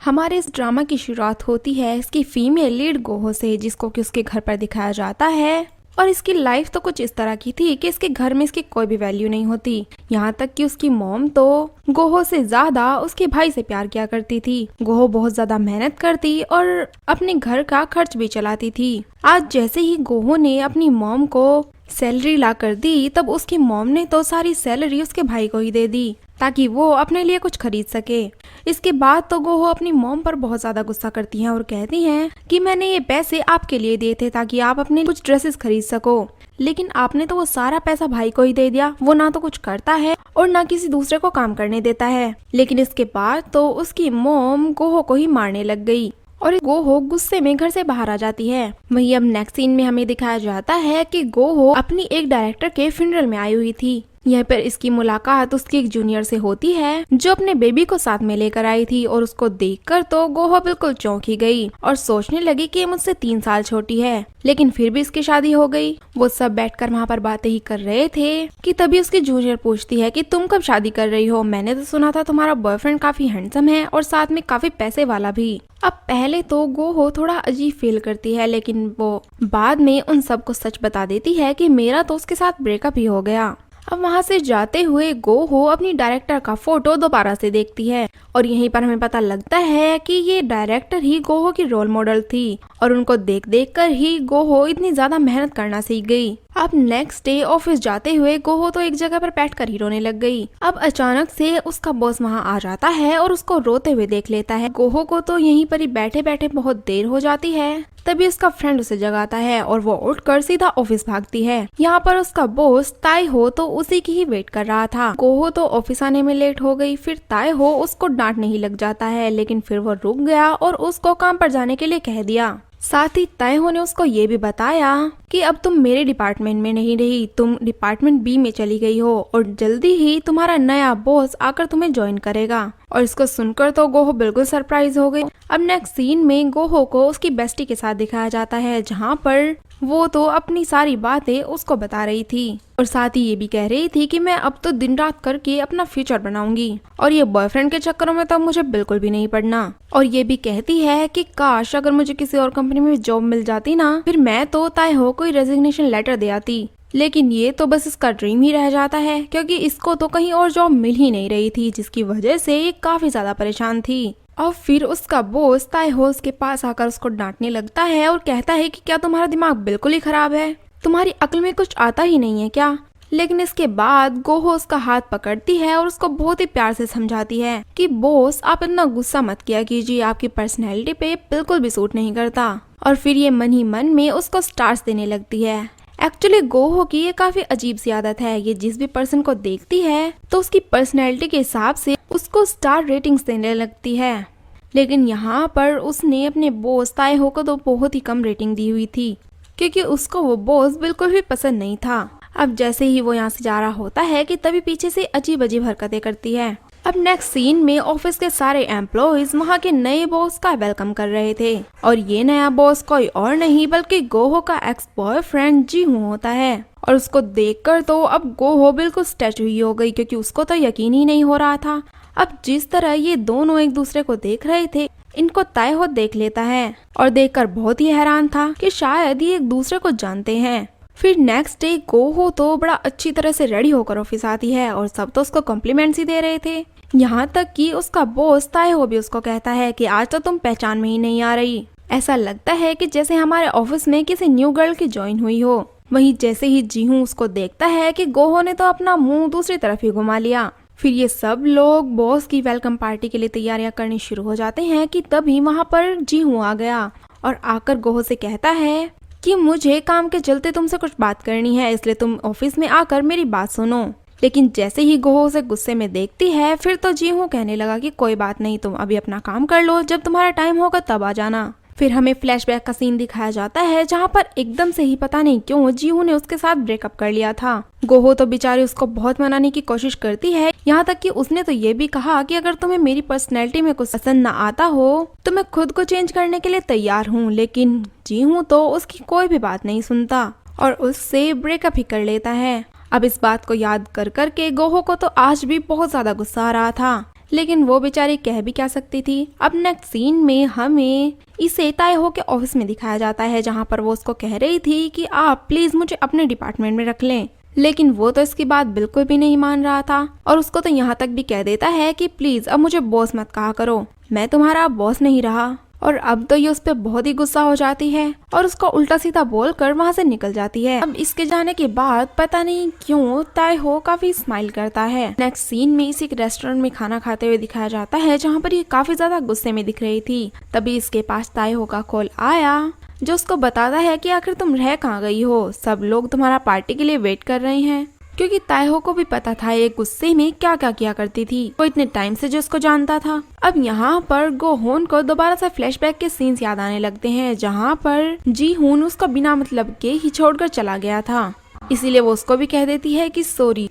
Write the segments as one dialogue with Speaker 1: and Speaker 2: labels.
Speaker 1: हमारे इस ड्रामा की शुरुआत होती है इसकी फीमेल लीड गोहो से, जिसको कि उसके घर पर दिखाया जाता है। और इसकी लाइफ तो कुछ इस तरह की थी कि इसके घर में इसकी कोई भी वैल्यू नहीं होती। यहाँ तक कि उसकी मॉम तो गोहो से ज्यादा उसके भाई से प्यार किया करती थी। गोहो बहुत ज्यादा मेहनत करती और अपने घर का खर्च भी चलाती थी। आज जैसे ही गोहो ने अपनी मॉम को सैलरी ला कर दी, तब उसकी मॉम ने तो सारी सैलरी उसके भाई को ही दे दी ताकि वो अपने लिए कुछ खरीद सके। इसके बाद तो गोहो अपनी मॉम पर बहुत ज्यादा गुस्सा करती हैं और कहती हैं कि मैंने ये पैसे आपके लिए दिए थे ताकि आप अपने कुछ ड्रेसेस खरीद सको, लेकिन आपने तो वो सारा पैसा भाई को ही दे दिया। वो ना तो कुछ करता है और ना किसी दूसरे को काम करने देता है। लेकिन इसके बाद तो उसकी मॉम गोहो को ही मारने लग गई और गोहो गुस्से में घर से बाहर आ जाती है। वहीं अब नेक्स्ट सीन में हमें दिखाया जाता है कि गोहो अपनी एक डायरेक्टर के फ्यूनरल में आई हुई थी। यहाँ पर इसकी मुलाकात उसकी एक जूनियर से होती है जो अपने बेबी को साथ में लेकर आई थी। और उसको देखकर तो गोहो बिल्कुल चौंक ही गई और सोचने लगी कि मुझसे 3 साल छोटी है, लेकिन फिर भी इसकी शादी हो गई। वो सब बैठकर वहाँ पर बातें ही कर रहे थे कि तभी उसकी जूनियर पूछती है कि तुम कब शादी कर रही हो? मैंने तो सुना था तुम्हारा बॉयफ्रेंड काफी हैंडसम है और साथ में काफी पैसे वाला भी। अब पहले तो गोहो थोड़ा अजीब फील करती है, लेकिन वो बाद में उन सबको सच बता देती है कि मेरा तो उसके साथ ब्रेकअप ही हो गया। अब वहाँ से जाते हुए गोहो अपनी डायरेक्टर का फोटो दोबारा से देखती है और यहीं पर हमें पता लगता है कि ये डायरेक्टर ही गोहो की रोल मॉडल थी और उनको देख देख कर ही गोहो इतनी ज्यादा मेहनत करना सीख गई। अब नेक्स्ट डे ऑफिस जाते हुए गोहो तो एक जगह पर बैठकर ही रोने लग गई। अब अचानक से उसका बॉस वहाँ आ जाता है और उसको रोते हुए देख लेता है। गोहो को तो यहीं पर ही बैठे बैठे बहुत देर हो जाती है। तभी उसका फ्रेंड उसे जगाता है और वो उठकर सीधा ऑफिस भागती है। यहाँ पर उसका बॉस ताई हो तो उसी की ही वेट कर रहा था। गोहो तो ऑफिस आने में लेट हो गई। फिर ताई हो उसको डांटने ही लग जाता है, लेकिन फिर वो रुक गया और उसको काम पर जाने के लिए कह दिया। साथ ही ताएहो ने उसको ये भी बताया कि अब तुम मेरे डिपार्टमेंट में नहीं रही, तुम डिपार्टमेंट बी में चली गई हो और जल्दी ही तुम्हारा नया बॉस आकर तुम्हें ज्वाइन करेगा। और इसको सुनकर तो गोहो बिल्कुल सरप्राइज हो गई। अब नेक्स्ट सीन में गोहो को उसकी बेस्टी के साथ दिखाया जाता है, जहाँ पर वो तो अपनी सारी बातें उसको बता रही थी और साथ ही ये भी कह रही थी कि मैं अब तो दिन रात करके अपना फ्यूचर बनाऊंगी और ये बॉयफ्रेंड के चक्करों में तो मुझे बिल्कुल भी नहीं पड़ना। और ये भी कहती है कि काश अगर मुझे किसी और कंपनी में जॉब मिल जाती ना, फिर मैं तो ताएहो को रेजिग्नेशन लेटर दे आती। लेकिन ये तो बस इसका ड्रीम ही रह जाता है, क्योंकि इसको तो कहीं और जॉब मिल ही नहीं रही थी, जिसकी वजह से ये काफी ज्यादा परेशान थी। और फिर उसका बॉस ताएहो के पास आकर उसको डांटने लगता है और कहता है कि क्या तुम्हारा दिमाग बिल्कुल ही खराब है, तुम्हारी अक्ल में कुछ आता ही नहीं है क्या? लेकिन इसके बाद गोहो उसका हाथ पकड़ती है और उसको बहुत ही प्यार से समझाती है कि बॉस आप इतना गुस्सा मत किया कीजिए, आपकी पर्सनैलिटी पे बिल्कुल भी सूट नहीं करता। और फिर ये मन ही मन में उसको स्टार्स देने लगती है। एक्चुअली गोहो की ये काफी अजीब सी आदत है, ये जिस भी पर्सन को देखती है तो उसकी पर्सनैलिटी के हिसाब से उसको स्टार रेटिंग्स देने लगती है। लेकिन यहाँ पर उसने अपने बॉस ताएहो को तो बहुत ही कम रेटिंग दी हुई थी, क्योंकि उसको वो बॉस बिल्कुल भी पसंद नहीं था। अब जैसे ही वो यहाँ से जा रहा होता है कि तभी पीछे से अजीब अजीब हरकतें करती है। अब नेक्स्ट सीन में ऑफिस के सारे एम्प्लॉइज वहाँ के नए बॉस का वेलकम कर रहे थे और ये नया बॉस कोई और नहीं बल्कि गोहो का एक्स बॉयफ्रेंड जीहू होता है। और उसको देखकर तो अब गोहो बिल्कुल स्टैचू ही हो गई, क्योंकि उसको तो यकीन ही नहीं हो रहा था। अब जिस तरह ये दोनों एक दूसरे को देख रहे थे, इनको ताएहो देख लेता है और देखकर बहुत ही हैरान था कि शायद ये एक दूसरे को जानते हैं। फिर नेक्स्ट डे गोहो तो बड़ा अच्छी तरह से रेडी होकर ऑफिस आती है और सब तो उसको कॉम्प्लीमेंट्स ही दे रहे थे। यहाँ तक कि उसका बॉस ताएहो भी उसको कहता है कि आज तो तुम पहचान में ही नहीं आ रही, ऐसा लगता है कि जैसे हमारे ऑफिस में किसी न्यू गर्ल की ज्वाइन हुई हो। वहीं जैसे ही जीहू उसको देखता है कि गोहो ने तो अपना मुंह दूसरी तरफ ही घुमा लिया। फिर ये सब लोग बॉस की वेलकम पार्टी के लिए तैयारियां करनी शुरू हो जाते हैं कि तभी वहाँ पर जीहू आ गया और आकर गोहो से कहता है कि मुझे काम के चलते तुमसे कुछ बात करनी है, इसलिए तुम ऑफिस में आकर मेरी बात सुनो। लेकिन जैसे ही गोहो उसे गुस्से में देखती है, फिर तो जीहू कहने लगा कि कोई बात नहीं, तुम अभी अपना काम कर लो, जब तुम्हारा टाइम होगा तब आ जाना। फिर हमें फ्लैशबैक का सीन दिखाया जाता है, जहाँ पर एकदम से ही पता नहीं क्यों जीहू ने उसके साथ ब्रेकअप कर लिया था। गोहो तो बेचारी उसको बहुत मनाने की कोशिश करती है, यहाँ तक कि उसने तो ये भी कहा कि अगर तुम्हें मेरी पर्सनैलिटी में कुछ पसंद ना आता हो तो मैं खुद को चेंज करने के लिए तैयार हूँ। लेकिन जीहू तो उसकी कोई भी बात नहीं सुनता और उससे ब्रेकअप ही कर लेता है। अब इस बात को याद कर करके गोहो को तो आज भी बहुत ज्यादा गुस्सा आ रहा था, लेकिन वो बेचारी कह भी क्या सकती थी। अब नेक्स्ट सीन में हमें इसे ताएहो के ऑफिस में दिखाया जाता है, जहाँ पर वो उसको कह रही थी कि आप प्लीज मुझे अपने डिपार्टमेंट में रख लें। लेकिन वो तो इसकी बात बिल्कुल भी नहीं मान रहा था और उसको तो यहाँ तक भी कह देता है कि प्लीज अब मुझे बॉस मत कहा करो, मैं तुम्हारा बॉस नहीं रहा। और अब तो ये उस पर बहुत ही गुस्सा हो जाती है और उसको उल्टा सीधा बोलकर वहाँ से निकल जाती है। अब इसके जाने के बाद पता नहीं क्यों ताएहो काफी स्माइल करता है। नेक्स्ट सीन में इसी रेस्टोरेंट में खाना खाते हुए दिखाया जाता है, जहाँ पर ये काफी ज्यादा गुस्से में दिख रही थी। तभी इसके पास ताएहो का कॉल आया, जो उसको बताता है कि आखिर तुम रह कहाँ गई हो, सब लोग तुम्हारा पार्टी के लिए वेट कर रहे हैं। क्योंकि ताएहो को भी पता था ये गुस्से में क्या क्या किया करती थी, वो इतने टाइम से जो उसको जानता था। अब यहाँ पर गोहोन को दोबारा से फ्लैशबैक के सीन्स याद आने लगते हैं, जहाँ पर जी हुन उसको बिना मतलब के ही छोड़कर चला गया था। इसीलिए वो उसको भी कह देती है कि सॉरी,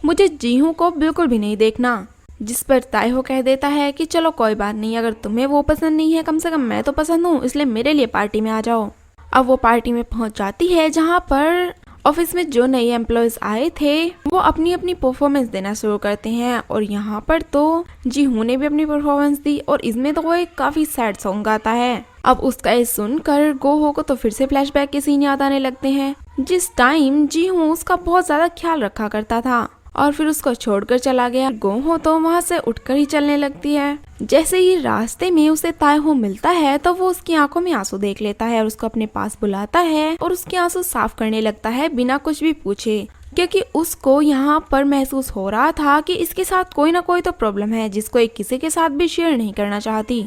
Speaker 1: मुझे जी हूँ को बिल्कुल भी नहीं देखना। जिस पर ताएहो कह देता है कि चलो कोई बात नहीं, अगर तुम्हें वो पसंद नहीं है कम से कम मैं तो पसंद हूँ, इसलिए मेरे लिए पार्टी में आ जाओ। अब वो पार्टी में पहुंच जाती है, जहाँ पर ऑफिस में जो नए एम्प्लॉयज आए थे वो अपनी अपनी परफॉर्मेंस देना शुरू करते हैं। और यहाँ पर तो जी हूँ ने भी अपनी परफॉर्मेंस दी और इसमें तो वो एक काफी सैड सॉन्ग गाता है। अब उसका ये सुनकर गोहो को तो फिर से फ्लैशबैक के सीन याद आने लगते हैं, जिस टाइम जी हूँ उसका बहुत ज्यादा ख्याल रखा करता था और फिर उसको छोड़कर चला गया। गोहो तो वहाँ से उठकर ही चलने लगती है। जैसे ही रास्ते में उसे ताएहो मिलता है तो वो उसकी आंखों में आंसू देख लेता है और उसको अपने पास बुलाता है और उसके आंसू साफ करने लगता है बिना कुछ भी पूछे, क्योंकि उसको यहाँ पर महसूस हो रहा था कि इसके साथ कोई ना कोई तो प्रॉब्लम है जिसको एक किसी के साथ भी शेयर नहीं करना चाहती।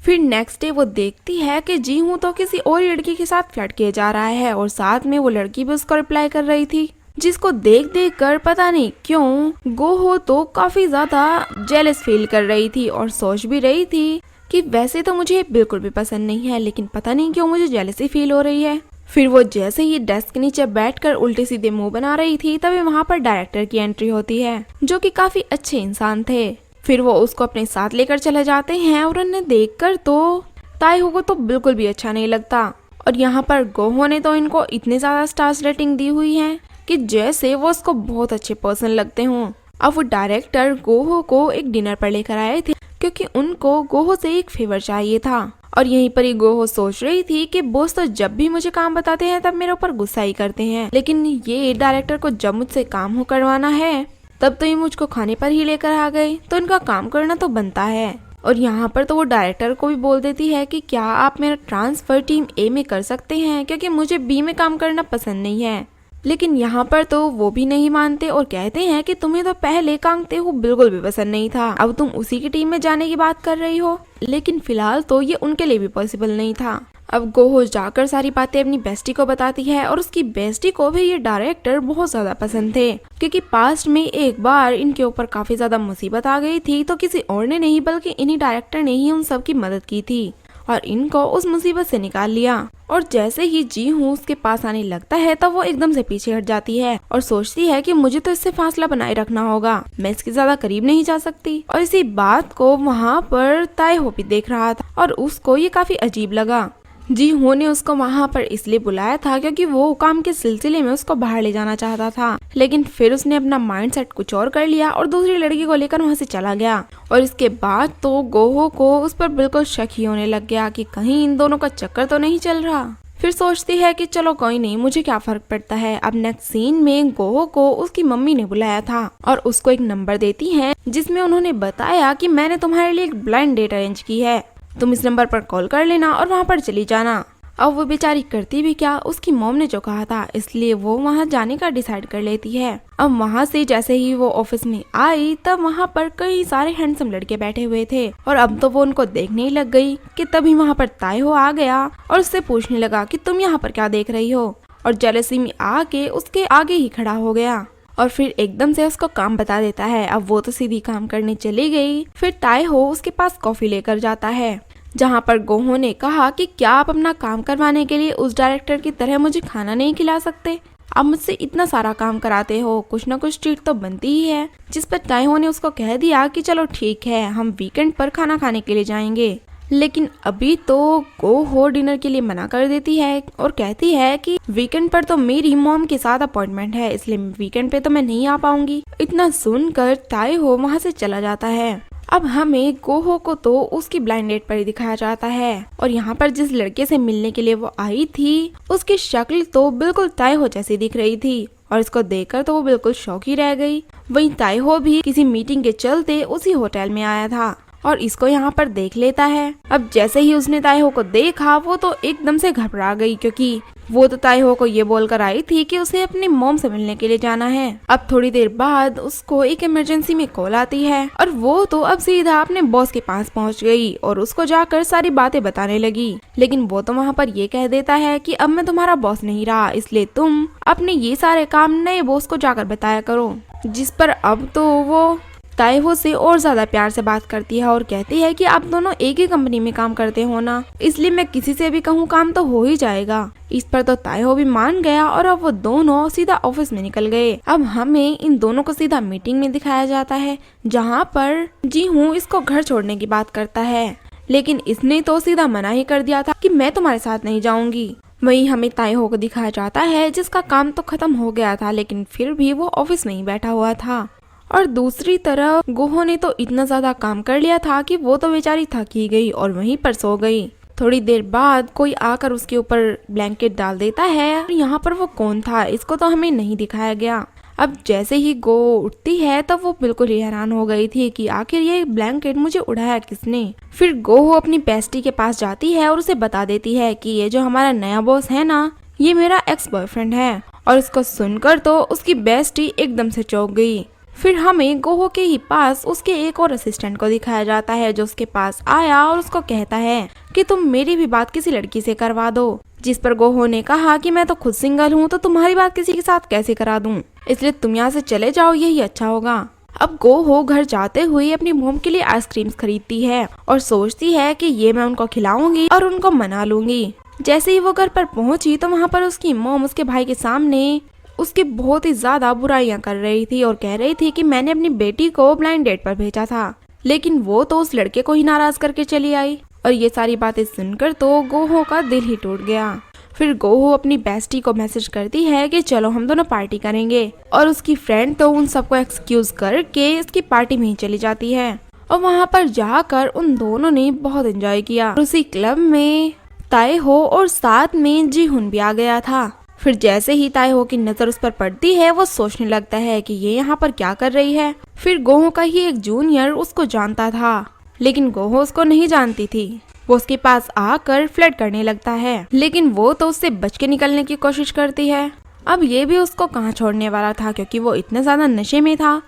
Speaker 1: फिर नेक्स्ट डे वो देखती है कि जी हूँ तो किसी और लड़की के साथ फ्लर्ट किए जा रहा है और साथ में वो लड़की भी उसको रिप्लाई कर रही थी, जिसको देख देख कर पता नहीं क्यों गोहो तो काफी ज्यादा जेलस फील कर रही थी और सोच भी रही थी कि वैसे तो मुझे बिल्कुल भी पसंद नहीं है, लेकिन पता नहीं क्यों मुझे जेलसी फील हो रही है। फिर वो जैसे ही डेस्क के नीचे बैठकर उल्टे सीधे मुंह बना रही थी तभी वहाँ पर डायरेक्टर की एंट्री होती है, जो कि काफी अच्छे इंसान थे। फिर वो उसको अपने साथ लेकर चले जाते हैं और उन्हें देखकर तो ताएहो को तो बिल्कुल भी अच्छा नहीं लगता। और यहाँ पर गोहो ने तो इनको इतने ज्यादा स्टार्स रेटिंग दी हुई है कि जैसे वो उसको बहुत अच्छे पर्सन लगते हों। अब वो डायरेक्टर गोहो को एक डिनर पर लेकर आए थे, क्योंकि उनको गोहो से एक फेवर चाहिए था। और यहीं पर ही गोहो सोच रही थी कि बॉस तो जब भी मुझे काम बताते हैं तब मेरे ऊपर गुस्सा ही करते हैं, लेकिन ये डायरेक्टर को जब मुझसे काम हो करवाना है तब तो ये मुझको खाने पर ही लेकर आ गए, तो इनका काम करना तो बनता है। और यहाँ पर तो वो डायरेक्टर को भी बोल देती है कि क्या आप मेरा ट्रांसफर टीम ए में कर सकते हैं, क्योंकि मुझे बी में काम करना पसंद नहीं है। लेकिन यहाँ पर तो वो भी नहीं मानते और कहते हैं कि तुम्हें तो पहले कांगते हो बिल्कुल भी पसंद नहीं था, अब तुम उसी की टीम में जाने की बात कर रही हो। लेकिन फिलहाल तो ये उनके लिए भी पॉसिबल नहीं था। अब गोहो जाकर सारी बातें अपनी बेस्टी को बताती है और उसकी बेस्टी को भी ये डायरेक्टर बहुत ज्यादा पसंद थे, क्योंकि पास्ट में एक बार इनके ऊपर काफी ज्यादा मुसीबत आ गई थी तो किसी और ने नहीं बल्कि इन्हीं डायरेक्टर ने ही उन सब की मदद की थी और इनको उस मुसीबत से निकाल लिया। और जैसे ही जी हूँ उसके पास आने लगता है तो वो एकदम से पीछे हट जाती है और सोचती है कि मुझे तो इससे फासला बनाए रखना होगा, मैं इसके ज्यादा करीब नहीं जा सकती। और इसी बात को वहाँ पर ताएहो भी देख रहा था और उसको ये काफी अजीब लगा। जी हूँ ने उसको वहाँ पर इसलिए बुलाया था क्योंकि वो काम के सिलसिले में उसको बाहर ले जाना चाहता था, लेकिन फिर उसने अपना माइंड सेट कुछ और कर लिया और दूसरी लड़की को लेकर वहाँ से चला गया। और इसके बाद तो गोहो को उस पर बिल्कुल शक ही होने लग गया कि कहीं इन दोनों का चक्कर तो नहीं चल रहा। फिर सोचती है कि चलो कोई नहीं, मुझे क्या फर्क पड़ता है। अब नेक्स्ट सीन में गोहो को उसकी मम्मी ने बुलाया था और उसको एक नंबर देती है, जिसमें उन्होंने बताया कि मैंने तुम्हारे लिए एक ब्लाइंड डेट अरेंज की है, तुम इस नंबर पर कॉल कर लेना और वहाँ पर चली जाना। अब वो बेचारी करती भी क्या, उसकी मॉम ने जो कहा था, इसलिए वो वहाँ जाने का डिसाइड कर लेती है। अब वहाँ से जैसे ही वो ऑफिस में आई तब वहाँ पर कई सारे हैंडसम लड़के बैठे हुए थे और अब तो वो उनको देखने ही लग गई कि तभी वहाँ पर ताएहो आ गया और उससे पूछने लगा कि तुम यहाँ पर क्या देख रही हो, और जेलसी में आके उसके आगे ही खड़ा हो गया और फिर एकदम से उसको काम बता देता है। अब वो तो सीधी काम करने चली गई। फिर ताएहो उसके पास कॉफी लेकर जाता है, जहाँ पर गोहो ने कहा कि क्या आप अपना काम करवाने के लिए उस डायरेक्टर की तरह मुझे खाना नहीं खिला सकते, आप मुझसे इतना सारा काम कराते हो, कुछ ना कुछ ट्रीट तो बनती ही है। जिस पर ताएहो ने उसको कह दिया कि चलो ठीक है, हम वीकेंड पर खाना खाने के लिए जाएंगे। लेकिन अभी तो गोहो डिनर के लिए मना कर देती है और कहती है कि वीकेंड पर तो मेरी मॉम के साथ अपॉइंटमेंट है, इसलिए वीकेंड पे तो मैं नहीं आ पाऊंगी। इतना सुनकर ताएहो वहाँ से चला जाता है। अब हमें गोहो को तो उसकी ब्लाइंड डेट पर ही दिखाया जाता है और यहाँ पर जिस लड़के से मिलने के लिए वो आई थी उसकी शक्ल तो बिल्कुल ताइहो जैसी दिख रही थी और इसको देखकर तो वो बिल्कुल शौक ही रह गई। वहीं ताइहो भी किसी मीटिंग के चलते उसी होटल में आया था और इसको यहाँ पर देख लेता है। अब जैसे ही उसने ताइहो को देखा वो तो एकदम से घबरा गई, क्योंकि वो तो ताइहो को ये बोलकर आई थी कि उसे अपनी मॉम से मिलने के लिए जाना है। अब थोड़ी देर बाद उसको एक इमरजेंसी में कॉल आती है और वो तो अब सीधा अपने बॉस के पास पहुंच गई और उसको जाकर सारी बातें बताने लगी। लेकिन वो तो वहाँ पर ये कह देता है कि अब मैं तुम्हारा बॉस नहीं रहा, इसलिए तुम अपने ये सारे काम नए बॉस को जाकर बताया करो। जिस पर अब तो वो ताइहो से और ज्यादा प्यार से बात करती है और कहती है कि आप दोनों एक ही कंपनी में काम करते हो ना, इसलिए मैं किसी से भी कहूँ काम तो हो ही जाएगा। इस पर तो ताइहो भी मान गया और अब वो दोनों सीधा ऑफिस में निकल गए। अब हमें इन दोनों को सीधा मीटिंग में दिखाया जाता है जहाँ पर जी हूँ इसको घर छोड़ने की बात करता है, लेकिन इसने तो सीधा मना ही कर दिया था कि मैं तुम्हारे साथ नहीं जाऊंगी। वहीं हमें ताइहो को दिखाया जाता है जिसका काम तो खत्म हो गया था, लेकिन फिर भी वो ऑफिस में ही बैठा हुआ था। और दूसरी तरफ गोहो ने तो इतना ज्यादा काम कर लिया था कि वो तो बेचारी थक ही गई और वहीं पर सो गई। थोड़ी देर बाद कोई आकर उसके ऊपर ब्लैंकेट डाल देता है और यहाँ पर वो कौन था इसको तो हमें नहीं दिखाया गया। अब जैसे ही गो उठती है तब वो बिल्कुल ही हैरान हो गई थी कि आखिर ये ब्लैंकेट मुझे उड़ाया किसने। फिर गोहो अपनी बेस्टी के पास जाती है और उसे बता देती है कि ये जो हमारा नया बॉस है ना, ये मेरा एक्स बॉयफ्रेंड है। और इसको सुनकर तो उसकी बेस्टी एकदम से चौंक गई। फिर हमें गोहो के ही पास उसके एक और असिस्टेंट को दिखाया जाता है जो उसके पास आया और उसको कहता है कि तुम मेरी भी बात किसी लड़की से करवा दो। जिस पर गोहो ने कहा कि मैं तो खुद सिंगल हूँ तो तुम्हारी बात किसी के साथ कैसे करा दूँ, इसलिए तुम यहाँ से चले जाओ, यही अच्छा होगा। अब गोहो घर जाते हुए अपनी मोम के लिए आइसक्रीम्स खरीदती है और सोचती है कि ये मैं उनको खिलाऊंगी और उनको मना लूंगी। जैसे ही वो घर पर पहुंची तो वहाँ पर उसकी मोम उसके भाई के सामने उसकी बहुत ही ज्यादा बुराइयां कर रही थी और कह रही थी कि मैंने अपनी बेटी को ब्लाइंड डेट पर भेजा था, लेकिन वो तो उस लड़के को ही नाराज करके चली आई। और ये सारी बातें सुनकर तो गोहो का दिल ही टूट गया। फिर गोहो अपनी बेस्टी को मैसेज करती है कि चलो हम दोनों पार्टी करेंगे और उसकी फ्रेंड तो उन सबको एक्सक्यूज करके इसकी पार्टी में ही चली जाती है। और वहाँ पर जाकर उन दोनों ने बहुत एंजॉय किया। उसी क्लब में ताइहो और साथ में जीहुन भी आ गया था। फिर जैसे ही ताइहो की नजर उस पर पड़ती है वो सोचने लगता है कि ये यहाँ पर क्या कर रही है। फिर गोहो का ही एक जूनियर उसको जानता था, लेकिन गोहो उसको नहीं जानती थी। वो उसके पास आकर फ्लर्ट करने लगता है, लेकिन वो तो उससे बच के निकलने की कोशिश करती है। अब ये भी उसको कहाँ छोड़ने वाला था, क्योंकि वो इतने ज्यादा नशे में था।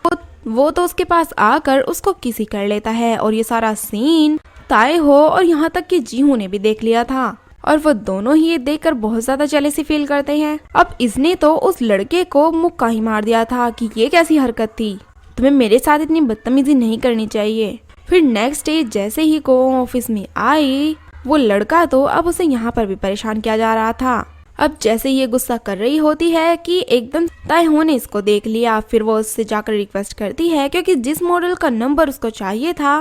Speaker 1: वो तो उसके पास आकर उसको किसी कर लेता है और ये सारा सीन ताइहो और यहाँ तक कि जीहू ने भी देख लिया था और वो दोनों ही ये देखकर बहुत ज्यादा जेलसी फील करते हैं। अब इसने तो उस लड़के को मुक्का ही मार दिया था कि ये कैसी हरकत थी, तुम्हें मेरे साथ इतनी बदतमीजी नहीं करनी चाहिए। फिर नेक्स्ट डे जैसे ही गो ऑफिस में आई, वो लड़का तो अब उसे यहाँ पर भी परेशान किया जा रहा था। अब जैसे ये गुस्सा कर रही होती है कि एकदम ताइहो ने इसको देख लिया। फिर वो उससे जाकर रिक्वेस्ट करती है, क्योंकि जिस मॉडल का नंबर उसको चाहिए था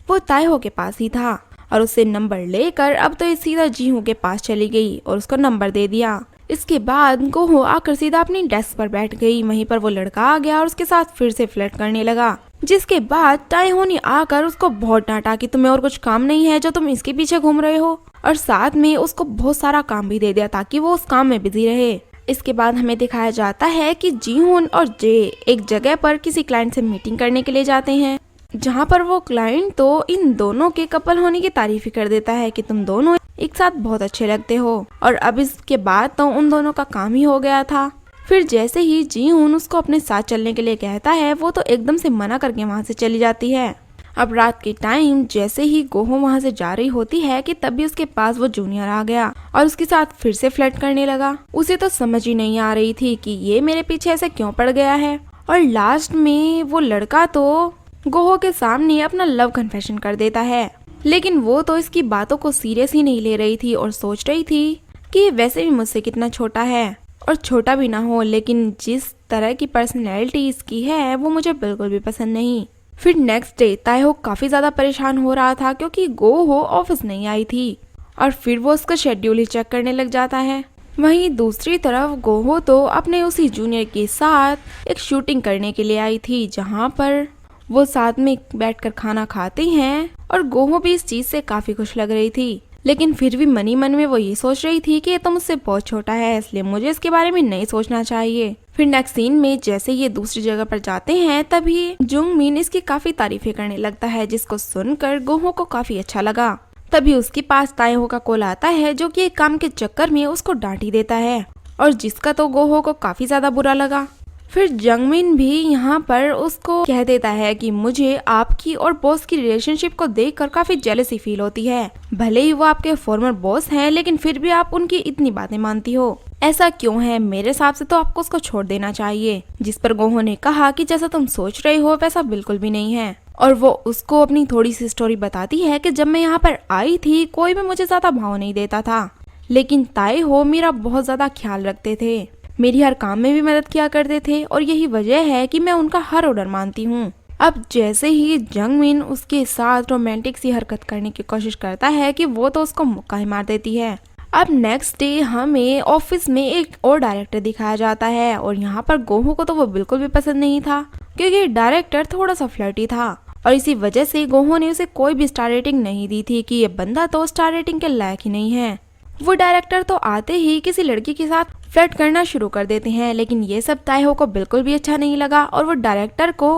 Speaker 1: वो ताइहो के पास ही था, और उससे नंबर लेकर अब तो ये सीधा जीहू के पास चली गई और उसको नंबर दे दिया। इसके बाद गोहो आकर सीधा अपनी डेस्क पर बैठ गई। वहीं पर वो लड़का आ गया और उसके साथ फिर से फ्लर्ट करने लगा, जिसके बाद ताइहो ने आकर उसको बहुत डांटा कि तुम्हें और कुछ काम नहीं है जो तुम इसके पीछे घूम रहे हो, और साथ में उसको बहुत सारा काम भी दे दिया ताकि वो उस काम में बिजी रहे। इसके बाद हमें दिखाया जाता है कि जीहून और जे एक जगह पर किसी क्लाइंट से मीटिंग करने के लिए जाते हैं, जहाँ पर वो क्लाइंट तो इन दोनों के कपल होने की तारीफ ही कर देता है कि तुम दोनों एक साथ बहुत अच्छे लगते हो। और अब इसके बाद तो उन दोनों का काम ही हो गया था। फिर जैसे ही जीहून उसको अपने साथ चलने के लिए कहता है, वो तो एकदम से मना करके वहाँ से चली जाती है। अब रात के टाइम जैसे ही गोहो वहाँ से जा रही होती है कि तभी उसके पास वो जूनियर आ गया और उसके साथ फिर से फ्लर्ट करने लगा। उसे तो समझ ही नहीं आ रही थी कि ये मेरे पीछे ऐसे क्यों पड़ गया है। और लास्ट में वो लड़का तो गोहो के सामने अपना लव कन्फेशन कर देता है, लेकिन वो तो इसकी बातों को सीरियस ही नहीं ले रही थी और सोच रही थी कि वैसे भी मुझसे कितना छोटा है, और छोटा भी ना हो, लेकिन जिस तरह की पर्सनैलिटी इसकी है वो मुझे बिल्कुल भी पसंद नहीं। फिर नेक्स्ट डे ताइहो काफी ज्यादा परेशान हो रहा था क्योंकि गोहो ऑफिस नहीं आई थी, और फिर वो उसका शेड्यूल ही चेक करने लग जाता है। वहीं दूसरी तरफ गोहो तो अपने उसी जूनियर के साथ एक शूटिंग करने के लिए आई थी, जहाँ पर वो साथ में बैठकर खाना खाते हैं और गोहो भी इस चीज से काफी खुश लग रही थी, लेकिन फिर भी मनी मन में वो ये सोच रही थी कि ये तो मुझसे बहुत छोटा है, इसलिए मुझे इसके बारे में नहीं सोचना चाहिए। फिर नेक्स्ट सीन में जैसे ये दूसरी जगह पर जाते हैं तभी जुंग मिन इसकी काफी तारीफें करने लगता है, जिसको सुनकर गोहो को काफी अच्छा लगा। तभी उसके पास ताएहो का कॉल आता है, जो कि एक काम के चक्कर में उसको डांट ही देता है और जिसका तो गोहो को काफी ज्यादा बुरा लगा। फिर जंगमिन भी यहाँ पर उसको कह देता है कि मुझे आपकी और बॉस की रिलेशनशिप को देखकर काफी जेलसी फील होती है। भले ही वो आपके फॉर्मर बॉस हैं, लेकिन फिर भी आप उनकी इतनी बातें मानती हो, ऐसा क्यों है? मेरे हिसाब से तो आपको उसको छोड़ देना चाहिए। जिस पर गोहो ने कहा कि जैसा तुम सोच रहे हो वैसा बिल्कुल भी नहीं है, और वो उसको अपनी थोड़ी सी स्टोरी बताती है कि जब मैं यहाँ पर आई थी कोई भी मुझे ज्यादा भाव नहीं देता था, लेकिन ताएहो मेरा बहुत ज्यादा ख्याल रखते थे, मेरी हर काम में भी मदद किया करते थे और यही वजह है कि मैं उनका हर ऑर्डर मानती हूँ। अब जैसे ही जंगमिन उसके साथ रोमांटिक सी हरकत करने की कोशिश करता है कि वो तो उसको मुक्का ही मार देती है। अब नेक्स्ट डे हमें ऑफिस में एक और डायरेक्टर दिखाया जाता है और यहाँ पर गोहो को तो वो बिल्कुल भी पसंद नहीं था, क्योंकि डायरेक्टर थोड़ा सा फ्लर्टी था और इसी वजह से गोहो ने उसे कोई भी स्टार रेटिंग नहीं दी थी कि ये बंदा तो स्टार रेटिंग के लायक ही नहीं है। वो डायरेक्टर तो आते ही किसी लड़की के साथ फ्लर्ट करना शुरू कर देते हैं, लेकिन ये सब ताएहो को बिल्कुल भी अच्छा नहीं लगा और वो डायरेक्टर को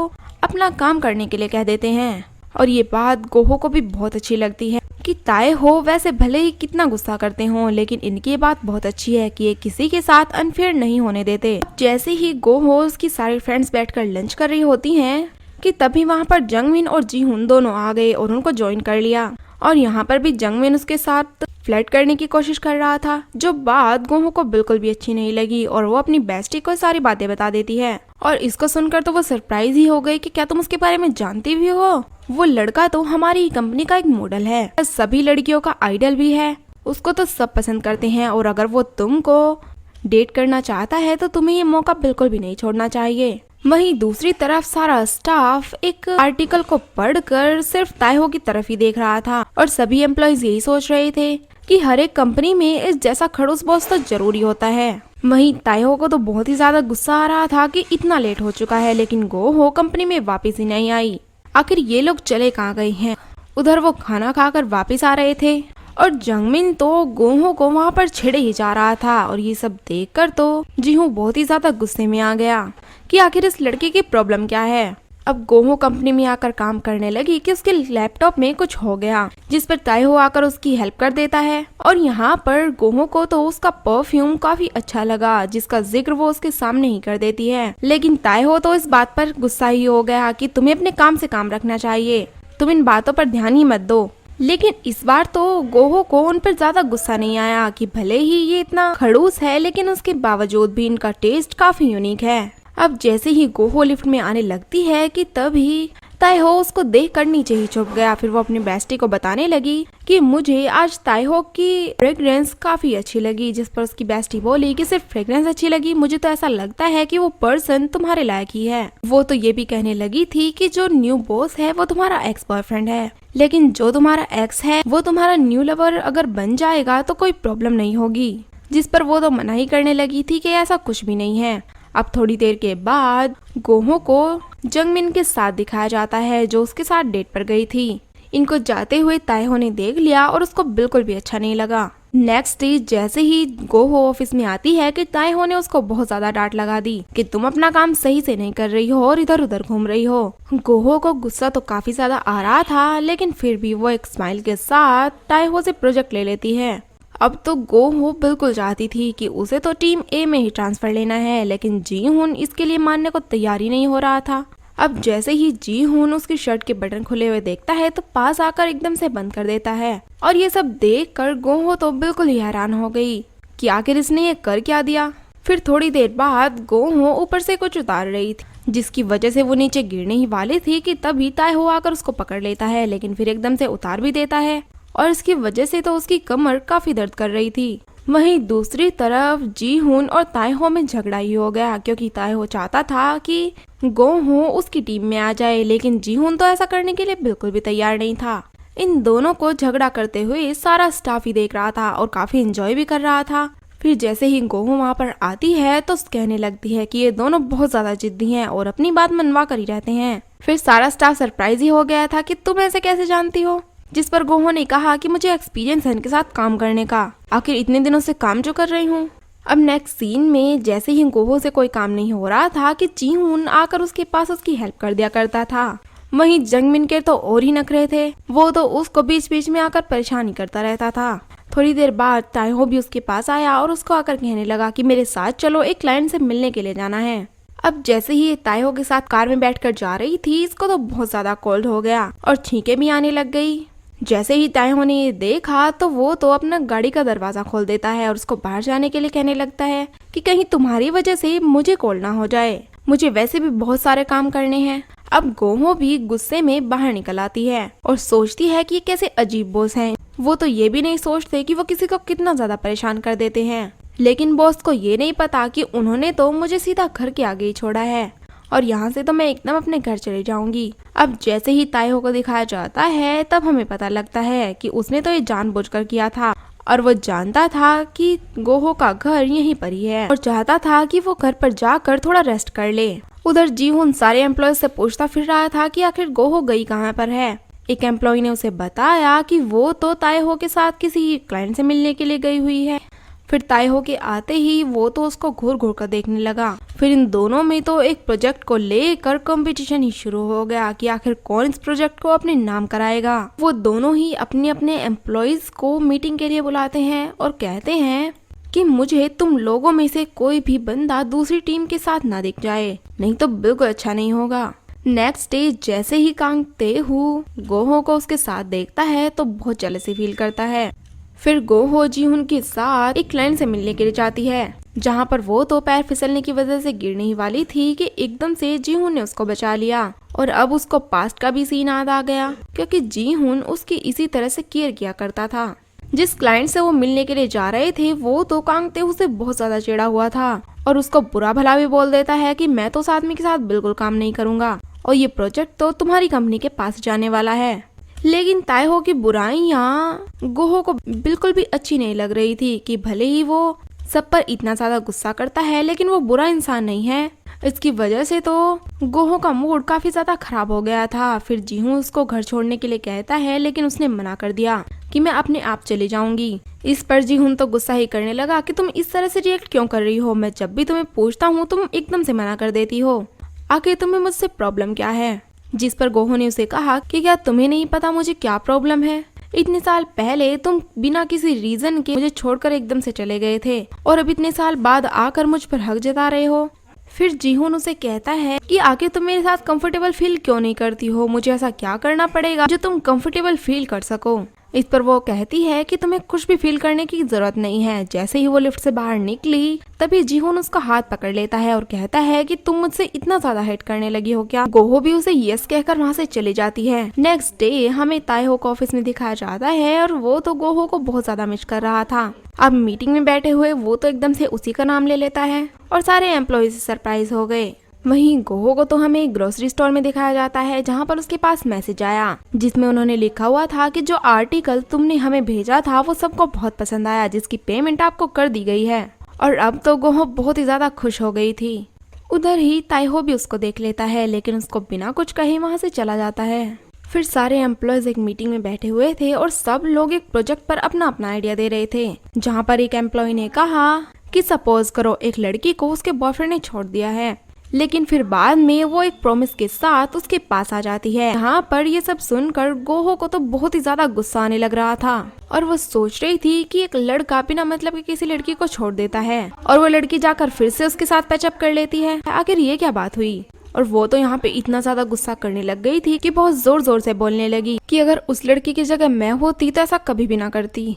Speaker 1: अपना काम करने के लिए कह देते हैं। और ये बात गोहो को भी बहुत अच्छी लगती है कि ताएहो वैसे भले ही कितना गुस्सा करते हों, लेकिन इनकी ये बात बहुत अच्छी है कि ये किसी के साथ अनफेयर नहीं होने देते। जैसे ही गोहो उसकी सारी फ्रेंड्स बैठकर लंच कर रही होती हैं कि तभी वहाँ पर जंगमिन और जीहुन दोनों आ गए और उनको ज्वाइन कर लिया, और यहाँ पर भी जंगमिन उसके साथ फ्लर्ट करने की कोशिश कर रहा था, जो बात गोहो को बिल्कुल भी अच्छी नहीं लगी और वो अपनी बेस्टी को सारी बातें बता देती है। और इसको सुनकर तो वो सरप्राइज ही हो गई कि क्या तुम उसके बारे में जानती भी हो? वो लड़का तो हमारी कंपनी का एक मॉडल है, सभी लड़कियों का आइडल भी है, उसको तो सब पसंद करते हैं और अगर वो तुमको डेट करना चाहता है तो तुम्हें ये मौका बिल्कुल भी नहीं छोड़ना चाहिए। वहीं दूसरी तरफ सारा स्टाफ एक आर्टिकल को पढ़कर सिर्फ ताएहो की तरफ ही देख रहा था और सभी एम्प्लॉयज यही सोच रहे थे कि हर एक कंपनी में इस जैसा खड़ूस बॉस तो जरूरी होता है। वहीं ताएहो को तो बहुत ही ज्यादा गुस्सा आ रहा था कि इतना लेट हो चुका है, लेकिन गोहो कंपनी में वापस ही नहीं आई। आखिर ये लोग चले कहाँ गए हैं? उधर वो खाना खाकर वापस आ रहे थे और जंगमिन तो गोहो को वहाँ पर छेड़े ही जा रहा था, और ये सब देखकर तो जीहू बहुत ही ज्यादा गुस्से में आ गया कि आखिर इस लड़के की प्रॉब्लम क्या है। अब गोहो कंपनी में आकर काम करने लगी कि उसके लैपटॉप में कुछ हो गया, जिस पर ताएहो आकर उसकी हेल्प कर देता है। और यहाँ पर गोहो को तो उसका परफ्यूम काफी अच्छा लगा, जिसका जिक्र वो उसके सामने ही कर देती है, लेकिन ताएहो तो इस बात पर गुस्सा ही हो गया कि तुम्हें अपने काम से काम रखना चाहिए, तुम इन बातों पर ध्यान ही मत दो। लेकिन इस बार तो गोहो को उन पर ज्यादा गुस्सा नहीं आया कि भले ही ये इतना खड़ूस है, लेकिन उसके बावजूद भी इनका टेस्ट काफी यूनिक है। अब जैसे ही गोहो लिफ्ट में आने लगती है कि तभी ताएहो उसको देखकर नीचे ही छुप गया। फिर वो अपनी बेस्टी को बताने लगी कि मुझे आज ताएहो की फ्रेग्रेंस काफी अच्छी लगी, जिस पर उसकी बेस्टी बोली कि सिर्फ फ्रेग्रेंस अच्छी लगी, मुझे तो ऐसा लगता है कि वो पर्सन तुम्हारे लायक ही है। वो तो ये भी कहने लगी थी कि जो न्यू बॉस है वो तुम्हारा एक्स बॉयफ्रेंड है, लेकिन जो तुम्हारा एक्स है वो तुम्हारा न्यू लवर अगर बन जाएगा तो कोई प्रॉब्लम नहीं होगी, जिस पर वो तो मना ही करने लगी थी कि ऐसा कुछ भी नहीं है। अब थोड़ी देर के बाद गोहो को जंगमिन के साथ दिखाया जाता है, जो उसके साथ डेट पर गई थी। इनको जाते हुए ताएहो ने देख लिया और उसको बिल्कुल भी अच्छा नहीं लगा। नेक्स्ट डे जैसे ही गोहो ऑफिस में आती है कि ताएहो ने उसको बहुत ज्यादा डांट लगा दी कि तुम अपना काम सही से नहीं कर रही हो और इधर उधर घूम रही हो। गोहो को गुस्सा तो काफी ज्यादा आ रहा था, लेकिन फिर भी वो एक स्माइल के साथ ताएहो से प्रोजेक्ट ले लेती है। अब तो गोहो बिल्कुल चाहती थी कि उसे तो टीम ए में ही ट्रांसफर लेना है, लेकिन जीहुन इसके लिए मानने को तैयार ही नहीं हो रहा था। अब जैसे ही जीहुन उसकी शर्ट के बटन खुले हुए देखता है तो पास आकर एकदम से बंद कर देता है, और ये सब देखकर गोहो तो बिल्कुल ही हैरान हो गई कि आखिर इसने ये कर क्या दिया। फिर थोड़ी देर बाद गोहो ऊपर से कुछ उतार रही थी, जिसकी वजह से वो नीचे गिरने ही वाली थी कि तभी ताएहो आकर उसको पकड़ लेता है, लेकिन फिर एकदम से उतार भी देता है, और इसकी वजह से तो उसकी कमर काफी दर्द कर रही थी। वहीं दूसरी तरफ जीहुन और ताएहो में झगड़ा ही हो गया, क्योंकि ताएहो चाहता था कि गोहो उसकी टीम में आ जाए, लेकिन जीहुन तो ऐसा करने के लिए बिल्कुल भी तैयार नहीं था। इन दोनों को झगड़ा करते हुए सारा स्टाफ ही देख रहा था और काफी एंजॉय भी कर रहा था। फिर जैसे ही गोहो वहाँ पर आती है तो कहने लगती है कि ये दोनों बहुत ज्यादा जिद्दी हैं और अपनी बात मनवा कर ही रहते हैं। फिर सारा स्टाफ सरप्राइज ही हो गया था कि तुम ऐसे कैसे जानती हो, जिस पर गोहो ने कहा कि मुझे एक्सपीरियंस है इनके साथ काम करने का, आखिर इतने दिनों से काम जो कर रही हूँ। अब नेक्स्ट सीन में जैसे ही गोहो से कोई काम नहीं हो रहा था कि जीहून आकर उसके पास उसकी हेल्प कर दिया करता था। वहीं जंगमिन के तो और ही नखरे थे, वो तो उसको बीच बीच में आकर परेशान करता रहता था। थोड़ी देर बाद ताइहो भी उसके पास आया और उसको आकर कहने लगा कि मेरे साथ चलो, एक क्लाइंट से मिलने के लिए जाना है। अब जैसे ही ताइहो के साथ कार में बैठकर जा रही थी, इसको तो बहुत ज्यादा कोल्ड हो गया और छींकें भी आने लग गई। जैसे ही ताइहो ने ये देखा तो वो तो अपना गाड़ी का दरवाजा खोल देता है और उसको बाहर जाने के लिए कहने लगता है कि कहीं तुम्हारी वजह से मुझे कोल्ड ना हो जाए, मुझे वैसे भी बहुत सारे काम करने हैं। अब गोहो भी गुस्से में बाहर निकल आती है और सोचती है कि ये कैसे अजीब बॉस हैं। वो तो ये भी नहीं सोचते कि वो किसी को कितना ज्यादा परेशान कर देते हैं, लेकिन बॉस को ये नहीं पता कि उन्होंने तो मुझे सीधा घर के आगे ही छोड़ा है और यहाँ से तो मैं एकदम अपने घर चले जाऊंगी। अब जैसे ही ताइहो को दिखाया जाता है तब हमें पता लगता है कि उसने तो ये जानबूझकर किया था और वो जानता था कि गोहो का घर यहीं पर ही है और चाहता था कि वो घर पर जाकर थोड़ा रेस्ट कर ले। उधर जीहून सारे एम्प्लॉय से पूछता फिर रहा था कि आखिर गोहो गई कहाँ पर है। एक एम्प्लॉय ने उसे बताया कि वो तो ताइहो के साथ किसी क्लाइंट से मिलने के लिए गई हुई है। फिर ताइहो के आते ही वो तो उसको घूर घूर कर देखने लगा। फिर इन दोनों में तो एक प्रोजेक्ट को लेकर कंपटीशन ही शुरू हो गया कि आखिर कौन इस प्रोजेक्ट को अपने नाम कराएगा। वो दोनों ही अपने अपने एम्प्लॉयज को मीटिंग के लिए बुलाते हैं और कहते हैं कि मुझे तुम लोगों में से कोई भी बंदा दूसरी टीम के साथ ना दिख जाए, नहीं तो बिल्कुल अच्छा नहीं होगा। नेक्स्ट डे जैसे ही कांग तेहू गोहो को उसके साथ देखता है तो बहुत जेलसी फील करता है। फिर गोहो जीहून के साथ एक क्लाइंट से मिलने के लिए जाती है, जहाँ पर वो तो पैर फिसलने की वजह से गिरने ही वाली थी कि एकदम से जीहून ने उसको बचा लिया। और अब उसको पास्ट का भी सीन याद आ गया, क्योंकि जीहून उसकी इसी तरह से केयर किया करता था। जिस क्लाइंट से वो मिलने के लिए जा रहे थे वो तो कांग तेहू से बहुत ज्यादा चिढ़ा हुआ था और उसको बुरा भला भी बोल देता है कि मैं तो उस आदमी के साथ बिल्कुल काम नहीं करूंगा और ये प्रोजेक्ट तो तुम्हारी कंपनी के पास जाने वाला है। लेकिन ताइहो की बुराइयाँ गोहो को बिल्कुल भी अच्छी नहीं लग रही थी कि भले ही वो सब पर इतना ज्यादा गुस्सा करता है लेकिन वो बुरा इंसान नहीं है। इसकी वजह से तो गोहो का मूड काफी ज्यादा खराब हो गया था। फिर जीहून उसको घर छोड़ने के लिए कहता है लेकिन उसने मना कर दिया कि मैं अपने आप चली जाऊंगी। इस पर जीहून तो गुस्सा ही करने लगा कि तुम इस तरह से रिएक्ट क्यों कर रही हो, मैं जब भी तुम्हें पूछता हूँ तुम एकदम से मना कर देती हो, आखिर तुम्हें मुझसे प्रॉब्लम क्या है। जिस पर गोहो ने उसे कहा कि क्या तुम्हें नहीं पता मुझे क्या प्रॉब्लम है, इतने साल पहले तुम बिना किसी रीजन के मुझे छोड़कर एकदम से चले गए थे और अब इतने साल बाद आकर मुझ पर हक जता रहे हो। फिर जीहून उसे कहता है कि आखिर तुम मेरे साथ कंफर्टेबल फील क्यों नहीं करती हो, मुझे ऐसा क्या करना पड़ेगा जो तुम कंफर्टेबल फील कर सको। इस पर वो कहती है कि तुम्हें कुछ भी फील करने की जरूरत नहीं है। जैसे ही वो लिफ्ट से बाहर निकली तभी जीहून उसका हाथ पकड़ लेता है और कहता है कि तुम मुझसे इतना ज्यादा हेट करने लगी हो क्या। गोहो भी उसे यस कहकर वहाँ से चली जाती है। नेक्स्ट डे हमें ताइहो को ऑफिस में दिखाया जाता है और वो तो गोहो को बहुत ज्यादा मिस कर रहा था। अब मीटिंग में बैठे हुए वो तो एकदम से उसी का नाम ले लेता है और सारे एम्प्लॉयज सरप्राइज हो गए। वहीं गोहो को तो हमें एक ग्रोसरी स्टोर में दिखाया जाता है, जहां पर उसके पास मैसेज आया जिसमें उन्होंने लिखा हुआ था कि जो आर्टिकल तुमने हमें भेजा था वो सबको बहुत पसंद आया, जिसकी पेमेंट आपको कर दी गई है। और अब तो गोहो बहुत ही ज्यादा खुश हो गई थी। उधर ही ताइहो भी उसको देख लेता है लेकिन उसको बिना कुछ कहे वहाँ से चला जाता है। फिर सारे एम्प्लॉयज एक मीटिंग में बैठे हुए थे और सब लोग एक प्रोजेक्ट पर अपना अपना आइडिया दे रहे थे, जहाँ पर एक एम्प्लॉय ने कहा कि सपोज करो एक लड़की को उसके बॉयफ्रेंड ने छोड़ दिया है, लेकिन फिर बाद में वो एक प्रॉमिस के साथ उसके पास आ जाती है। यहाँ पर ये सब सुनकर गोहो को तो बहुत ही ज्यादा गुस्सा आने लग रहा था और वो सोच रही थी कि एक लड़का बिना मतलब के किसी लड़की को छोड़ देता है और वो लड़की जाकर फिर से उसके साथ पैचअप कर लेती है। आखिर ये क्या बात हुई। और वो तो यहाँ पे इतना ज्यादा गुस्सा करने लग गई थी कि बहुत जोर जोर से बोलने लगी कि अगर उस लड़की की जगह मैं होती तो ऐसा कभी भी ना करती।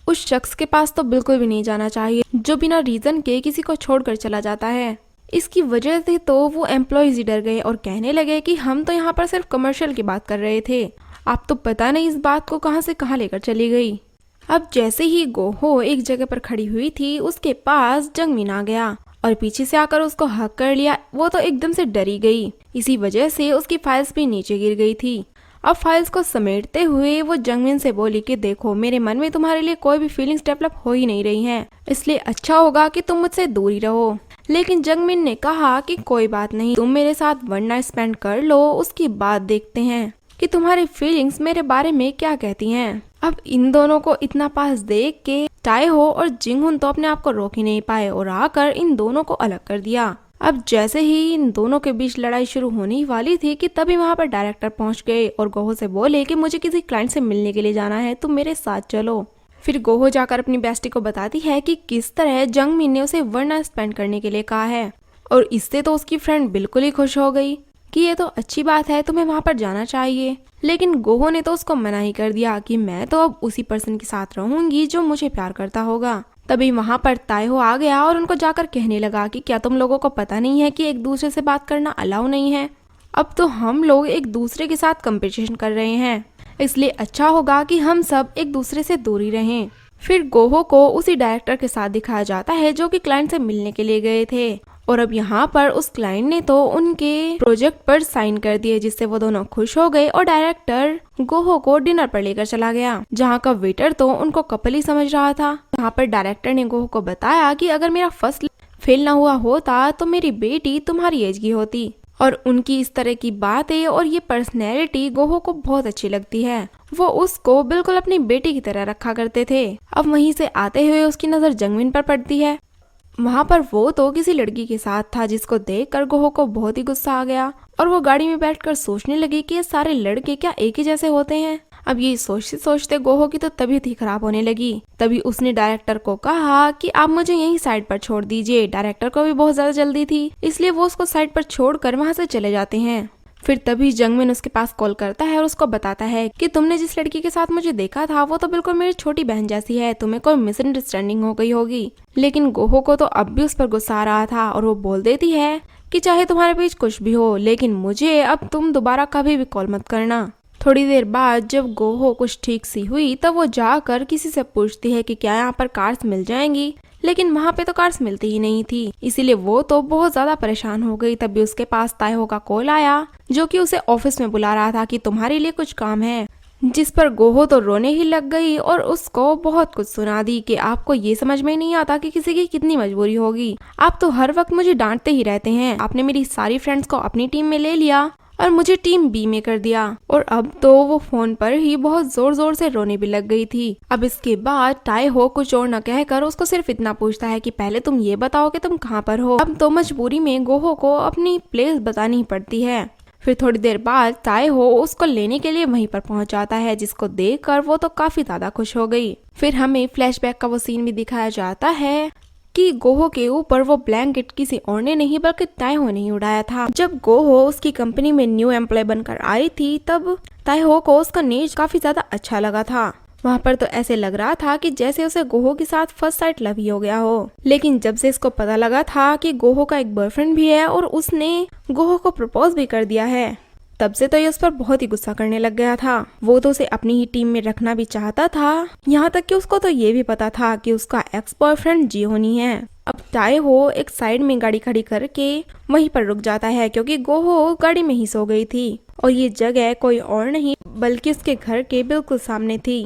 Speaker 1: उस शख्स के पास तो बिल्कुल भी नहीं जाना चाहिए जो बिना रीजन के किसी को छोड़कर चला जाता है। इसकी वजह से तो वो एम्प्लॉयज ही डर गए और कहने लगे कि हम तो यहाँ पर सिर्फ कमर्शियल की बात कर रहे थे, आप तो पता नहीं इस बात को कहाँ से कहाँ लेकर चली गई। अब जैसे ही गोहो एक जगह पर खड़ी हुई थी उसके पास जंगमिन आ गया और पीछे से आकर उसको हक कर लिया। वो तो एकदम से डरी गई, इसी वजह से उसकी फाइल्स भी नीचे गिर गई थी। अब फाइल्स को समेटते हुए वो जंगमिन से बोली कि देखो मेरे मन में तुम्हारे लिए कोई भी फीलिंग्स डेवलप हो ही नहीं रही हैं, इसलिए अच्छा होगा कि तुम मुझसे दूर ही रहो। लेकिन जंगमिन ने कहा कि कोई बात नहीं, तुम मेरे साथ वन नाइट स्पेंड कर लो, उसके बाद देखते हैं कि तुम्हारी फीलिंग्स मेरे बारे में क्या कहती हैं। अब इन दोनों को इतना पास देख के ताएहो और जिंगहुन तो अपने आप को रोक ही नहीं पाए और आकर इन दोनों को अलग कर दिया। अब जैसे ही इन दोनों के बीच लड़ाई शुरू होने वाली थी कि तभी वहाँ पर डायरेक्टर पहुँच गए और गोहो से बोले कि मुझे किसी क्लाइंट से मिलने के लिए जाना है, तुम मेरे साथ चलो। फिर गोहो जाकर अपनी बेस्टी को बताती है कि किस तरह जंगमिन ने उसे वन नाइट स्पेंड करने के लिए कहा है, और इससे तो उसकी फ्रेंड बिल्कुल ही खुश हो गई कि ये तो अच्छी बात है, तुम्हें वहाँ पर जाना चाहिए। लेकिन गोहो ने तो उसको मना ही कर दिया कि मैं तो अब उसी पर्सन के साथ रहूंगी जो मुझे प्यार करता होगा। तभी वहाँ पर ताएहो आ गया और उनको जाकर कहने लगा कि क्या तुम लोगों को पता नहीं है कि एक दूसरे से बात करना अलाउ नहीं है। अब तो हम लोग एक दूसरे के साथ कंपटीशन कर रहे हैं, इसलिए अच्छा होगा कि हम सब एक दूसरे से दूरी रहें। फिर गोहो को उसी डायरेक्टर के साथ दिखाया जाता है जो कि क्लाइंट से मिलने के लिए गए थे, और अब यहाँ पर उस क्लाइंट ने तो उनके प्रोजेक्ट पर साइन कर दिए, जिससे वो दोनों खुश हो गए और डायरेक्टर गोहो को डिनर पर लेकर चला गया, जहाँ का वेटर तो उनको कपल ही समझ रहा था। यहाँ पर डायरेक्टर ने गोहो को बताया कि अगर मेरा फर्स्ट फेल ना हुआ होता तो मेरी बेटी तुम्हारी एज की होती, और उनकी इस तरह की बातें और ये पर्सनैलिटी गोहो को बहुत अच्छी लगती है। वो उसको बिल्कुल अपनी बेटी की तरह रखा करते थे। अब वहीं से आते हुए उसकी नजर जंगमिन पर पड़ती है। वहाँ पर वो तो किसी लड़की के साथ था, जिसको देखकर गोहो को बहुत ही गुस्सा आ गया और वो गाड़ी में बैठकर सोचने लगी कि ये सारे लड़के क्या एक ही जैसे होते हैं। अब ये सोचते सोचते गोहो की तो तबीयत ही खराब होने लगी। तभी उसने डायरेक्टर को कहा कि आप मुझे यहीं साइड पर छोड़ दीजिए। डायरेक्टर को भी बहुत ज्यादा जल्दी थी, इसलिए वो उसको साइड पर छोड़कर वहाँ से चले जाते हैं। फिर तभी जंगमिन उसके पास कॉल करता है और उसको बताता है कि तुमने जिस लड़की के साथ मुझे देखा था वो तो बिल्कुल मेरी छोटी बहन जैसी है, तुम्हें कोई मिसअंडरस्टैंडिंग हो गई होगी। लेकिन गोहो को तो अब भी उस पर गुस्सा आ रहा था और वो बोल देती है कि चाहे तुम्हारे बीच कुछ भी हो, लेकिन मुझे अब तुम दोबारा कभी भी कॉल मत करना। थोड़ी देर बाद जब गोहो कुछ ठीक सी हुई तब वो जाकर किसी से पूछती है कि क्या यहाँ पर कार्स मिल जाएंगी, लेकिन वहाँ पे तो कार्स मिलती ही नहीं थी, इसीलिए वो तो बहुत ज्यादा परेशान हो गई। तभी उसके पास ताएहो का कॉल आया जो कि उसे ऑफिस में बुला रहा था कि तुम्हारे लिए कुछ काम है, जिस पर गोहो तो रोने ही लग गई और उसको बहुत कुछ सुना दी कि आपको ये समझ में नहीं आता कि किसी की कितनी मजबूरी होगी, आप तो हर वक्त मुझे डांटते ही रहते हैं, आपने मेरी सारी फ्रेंड्स को अपनी टीम में ले लिया और मुझे टीम बी में कर दिया। और अब तो वो फोन पर ही बहुत जोर जोर से रोने भी लग गई थी। अब इसके बाद ताएहो कुछ और न कहकर उसको सिर्फ इतना पूछता है कि पहले तुम ये बताओ कि तुम कहाँ पर हो। अब तो मजबूरी में गोहो को अपनी प्लेस बतानी पड़ती है। फिर थोड़ी देर बाद ताएहो उसको लेने के लिए वहीं पर पहुंच जाता है, जिसको देखकर वो तो काफी ज्यादा खुश हो गई। फिर हमें फ्लैशबैक का वो सीन भी दिखाया जाता है कि गोहो के ऊपर वो ब्लैंकेट किसी और ने नहीं बल्कि ताएहो ने ही उड़ाया था। जब गोहो उसकी कंपनी में न्यू एम्प्लॉय बनकर आई थी तब ताएहो को उसका नेच काफी ज्यादा अच्छा लगा था। वहाँ पर तो ऐसे लग रहा था कि जैसे उसे गोहो के साथ फर्स्ट साइट लव ही हो गया हो। लेकिन जब से इसको पता लगा था कि गोहो का एक बॉयफ्रेंड भी है और उसने गोहो को प्रपोज भी कर दिया है, तब से तो ये उस पर बहुत ही गुस्सा करने लग गया था। वो तो उसे अपनी ही टीम में रखना भी चाहता था, यहाँ तक कि उसको तो ये भी पता था कि उसका एक्स बॉयफ्रेंड जिहोनी है। अब ताएहो एक साइड में गाड़ी खड़ी करके वहीं पर रुक जाता है क्योंकि गोहो गाड़ी में ही सो गई थी और ये जगह कोई और नहीं बल्कि उसके घर के बिल्कुल सामने थी।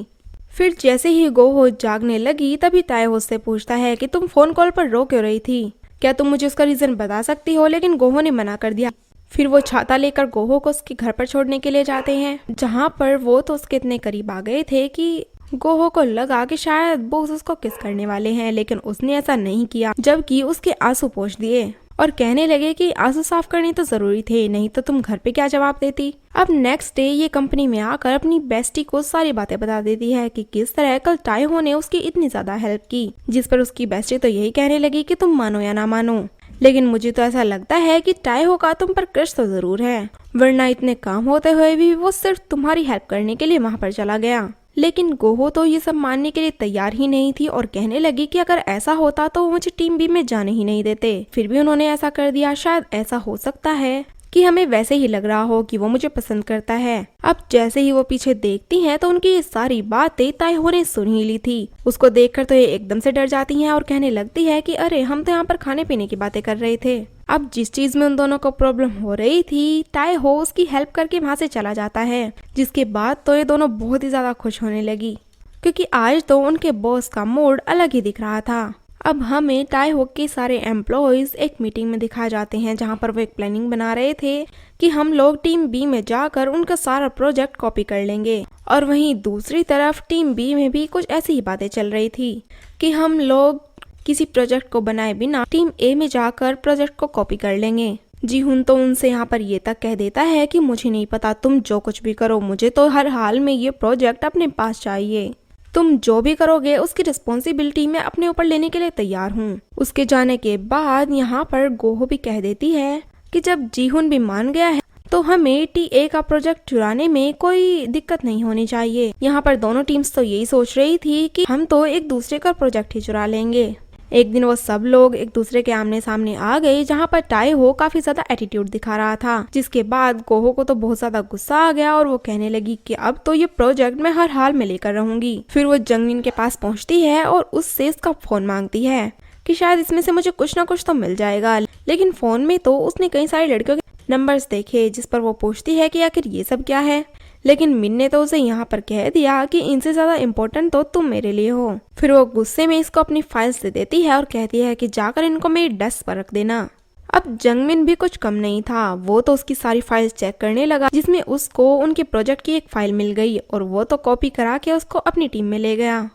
Speaker 1: फिर जैसे ही गोहो जागने लगी तभी ताएहो उससे पूछता है कि तुम फोन कॉल पर रो क्यों रही थी, क्या तुम मुझे उसका रीजन बता सकती हो। लेकिन गोहो ने मना कर दिया। फिर वो छाता लेकर गोहो को उसके घर पर छोड़ने के लिए जाते हैं, जहाँ पर वो तो उसके इतने करीब आ गए थे कि गोहो को लगा कि शायद वो उसको किस करने वाले हैं, लेकिन उसने ऐसा नहीं किया, जबकि उसके आंसू पोंछ दिए और कहने लगे कि आंसू साफ करने तो जरूरी थे, नहीं तो तुम घर पे क्या जवाब देती। अब नेक्स्ट डे ये कंपनी में आकर अपनी बेस्टी को सारी बातें बता देती है कि किस तरह कल ताएहो ने उसकी इतनी ज्यादा हेल्प की, जिस पर उसकी बेस्टी तो यही कहने लगी कि तुम मानो या ना मानो, लेकिन मुझे तो ऐसा लगता है कि ताएहो का तुम पर क्रश तो जरूर है, वरना इतने काम होते हुए भी वो सिर्फ तुम्हारी हेल्प करने के लिए वहाँ पर चला गया। लेकिन गोहो तो ये सब मानने के लिए तैयार ही नहीं थी और कहने लगी कि अगर ऐसा होता तो वो मुझे टीम बी में जाने ही नहीं देते, फिर भी उन्होंने ऐसा कर दिया। शायद ऐसा हो सकता है कि हमें वैसे ही लग रहा हो कि वो मुझे पसंद करता है। अब जैसे ही वो पीछे देखती हैं तो उनकी ये सारी बातें ताएहो ने सुन ही ली थी। उसको देखकर तो ये एकदम से डर जाती हैं और कहने लगती है कि अरे हम तो यहाँ पर खाने पीने की बातें कर रहे थे। अब जिस चीज में उन दोनों को प्रॉब्लम हो रही थी ताएहो उसकी हेल्प करके वहाँ से चला जाता है, जिसके बाद तो ये दोनों बहुत ही ज्यादा खुश होने लगी क्योंकि आज तो उनके बॉस का मूड अलग ही दिख रहा था। अब हमें टाइहो के सारे एम्प्लॉयज एक मीटिंग में दिखाए जाते हैं जहां पर वो एक प्लानिंग बना रहे थे कि हम लोग टीम बी में जाकर उनका सारा प्रोजेक्ट कॉपी कर लेंगे। और वहीं दूसरी तरफ टीम बी में भी कुछ ऐसी ही बातें चल रही थी कि हम लोग किसी प्रोजेक्ट को बनाए बिना टीम ए में जाकर प्रोजेक्ट को कॉपी कर लेंगे। जीहुन तो उनसे यहाँ पर ये तक कह देता है कि मुझे नहीं पता, तुम जो कुछ भी करो, मुझे तो हर हाल में ये प्रोजेक्ट अपने पास चाहिए। तुम जो भी करोगे उसकी रिस्पॉन्सिबिलिटी मैं अपने ऊपर लेने के लिए तैयार हूँ। उसके जाने के बाद यहाँ पर गोहो भी कह देती है कि जब जीहुन भी मान गया है तो हमें टीए का प्रोजेक्ट चुराने में कोई दिक्कत नहीं होनी चाहिए। यहाँ पर दोनों टीम्स तो यही सोच रही थी कि हम तो एक दूसरे का प्रोजेक्ट ही चुरा लेंगे। एक दिन वो सब लोग एक दूसरे के आमने सामने आ गए जहाँ पर टाइहो काफी ज्यादा एटीट्यूड दिखा रहा था, जिसके बाद गोहो को तो बहुत ज्यादा गुस्सा आ गया और वो कहने लगी कि अब तो ये प्रोजेक्ट मैं हर हाल में लेकर रहूंगी। फिर वो जंगमिन के पास पहुंचती है और उससे उसका फोन मांगती है कि शायद इसमें से मुझे कुछ ना कुछ तो मिल जाएगा। लेकिन फोन में तो उसने कई सारी लड़कियों के नंबर्स देखे, जिस पर वो पूछती है कि आखिर ये सब क्या है। लेकिन मिन ने तो उसे यहाँ पर कह दिया कि इनसे ज्यादा इम्पोर्टेंट तो तुम मेरे लिए हो। फिर वो गुस्से में इसको अपनी फाइल्स दे देती है और कहती है कि जाकर इनको मेरी डेस्क पर रख देना। अब जंगमिन भी कुछ कम नहीं था, वो तो उसकी सारी फाइल्स चेक करने लगा, जिसमें उसको उनके प्रोजेक्ट की एक फाइल मिल गई और वो तो कॉपी करा के उसको अपनी टीम में ले गया।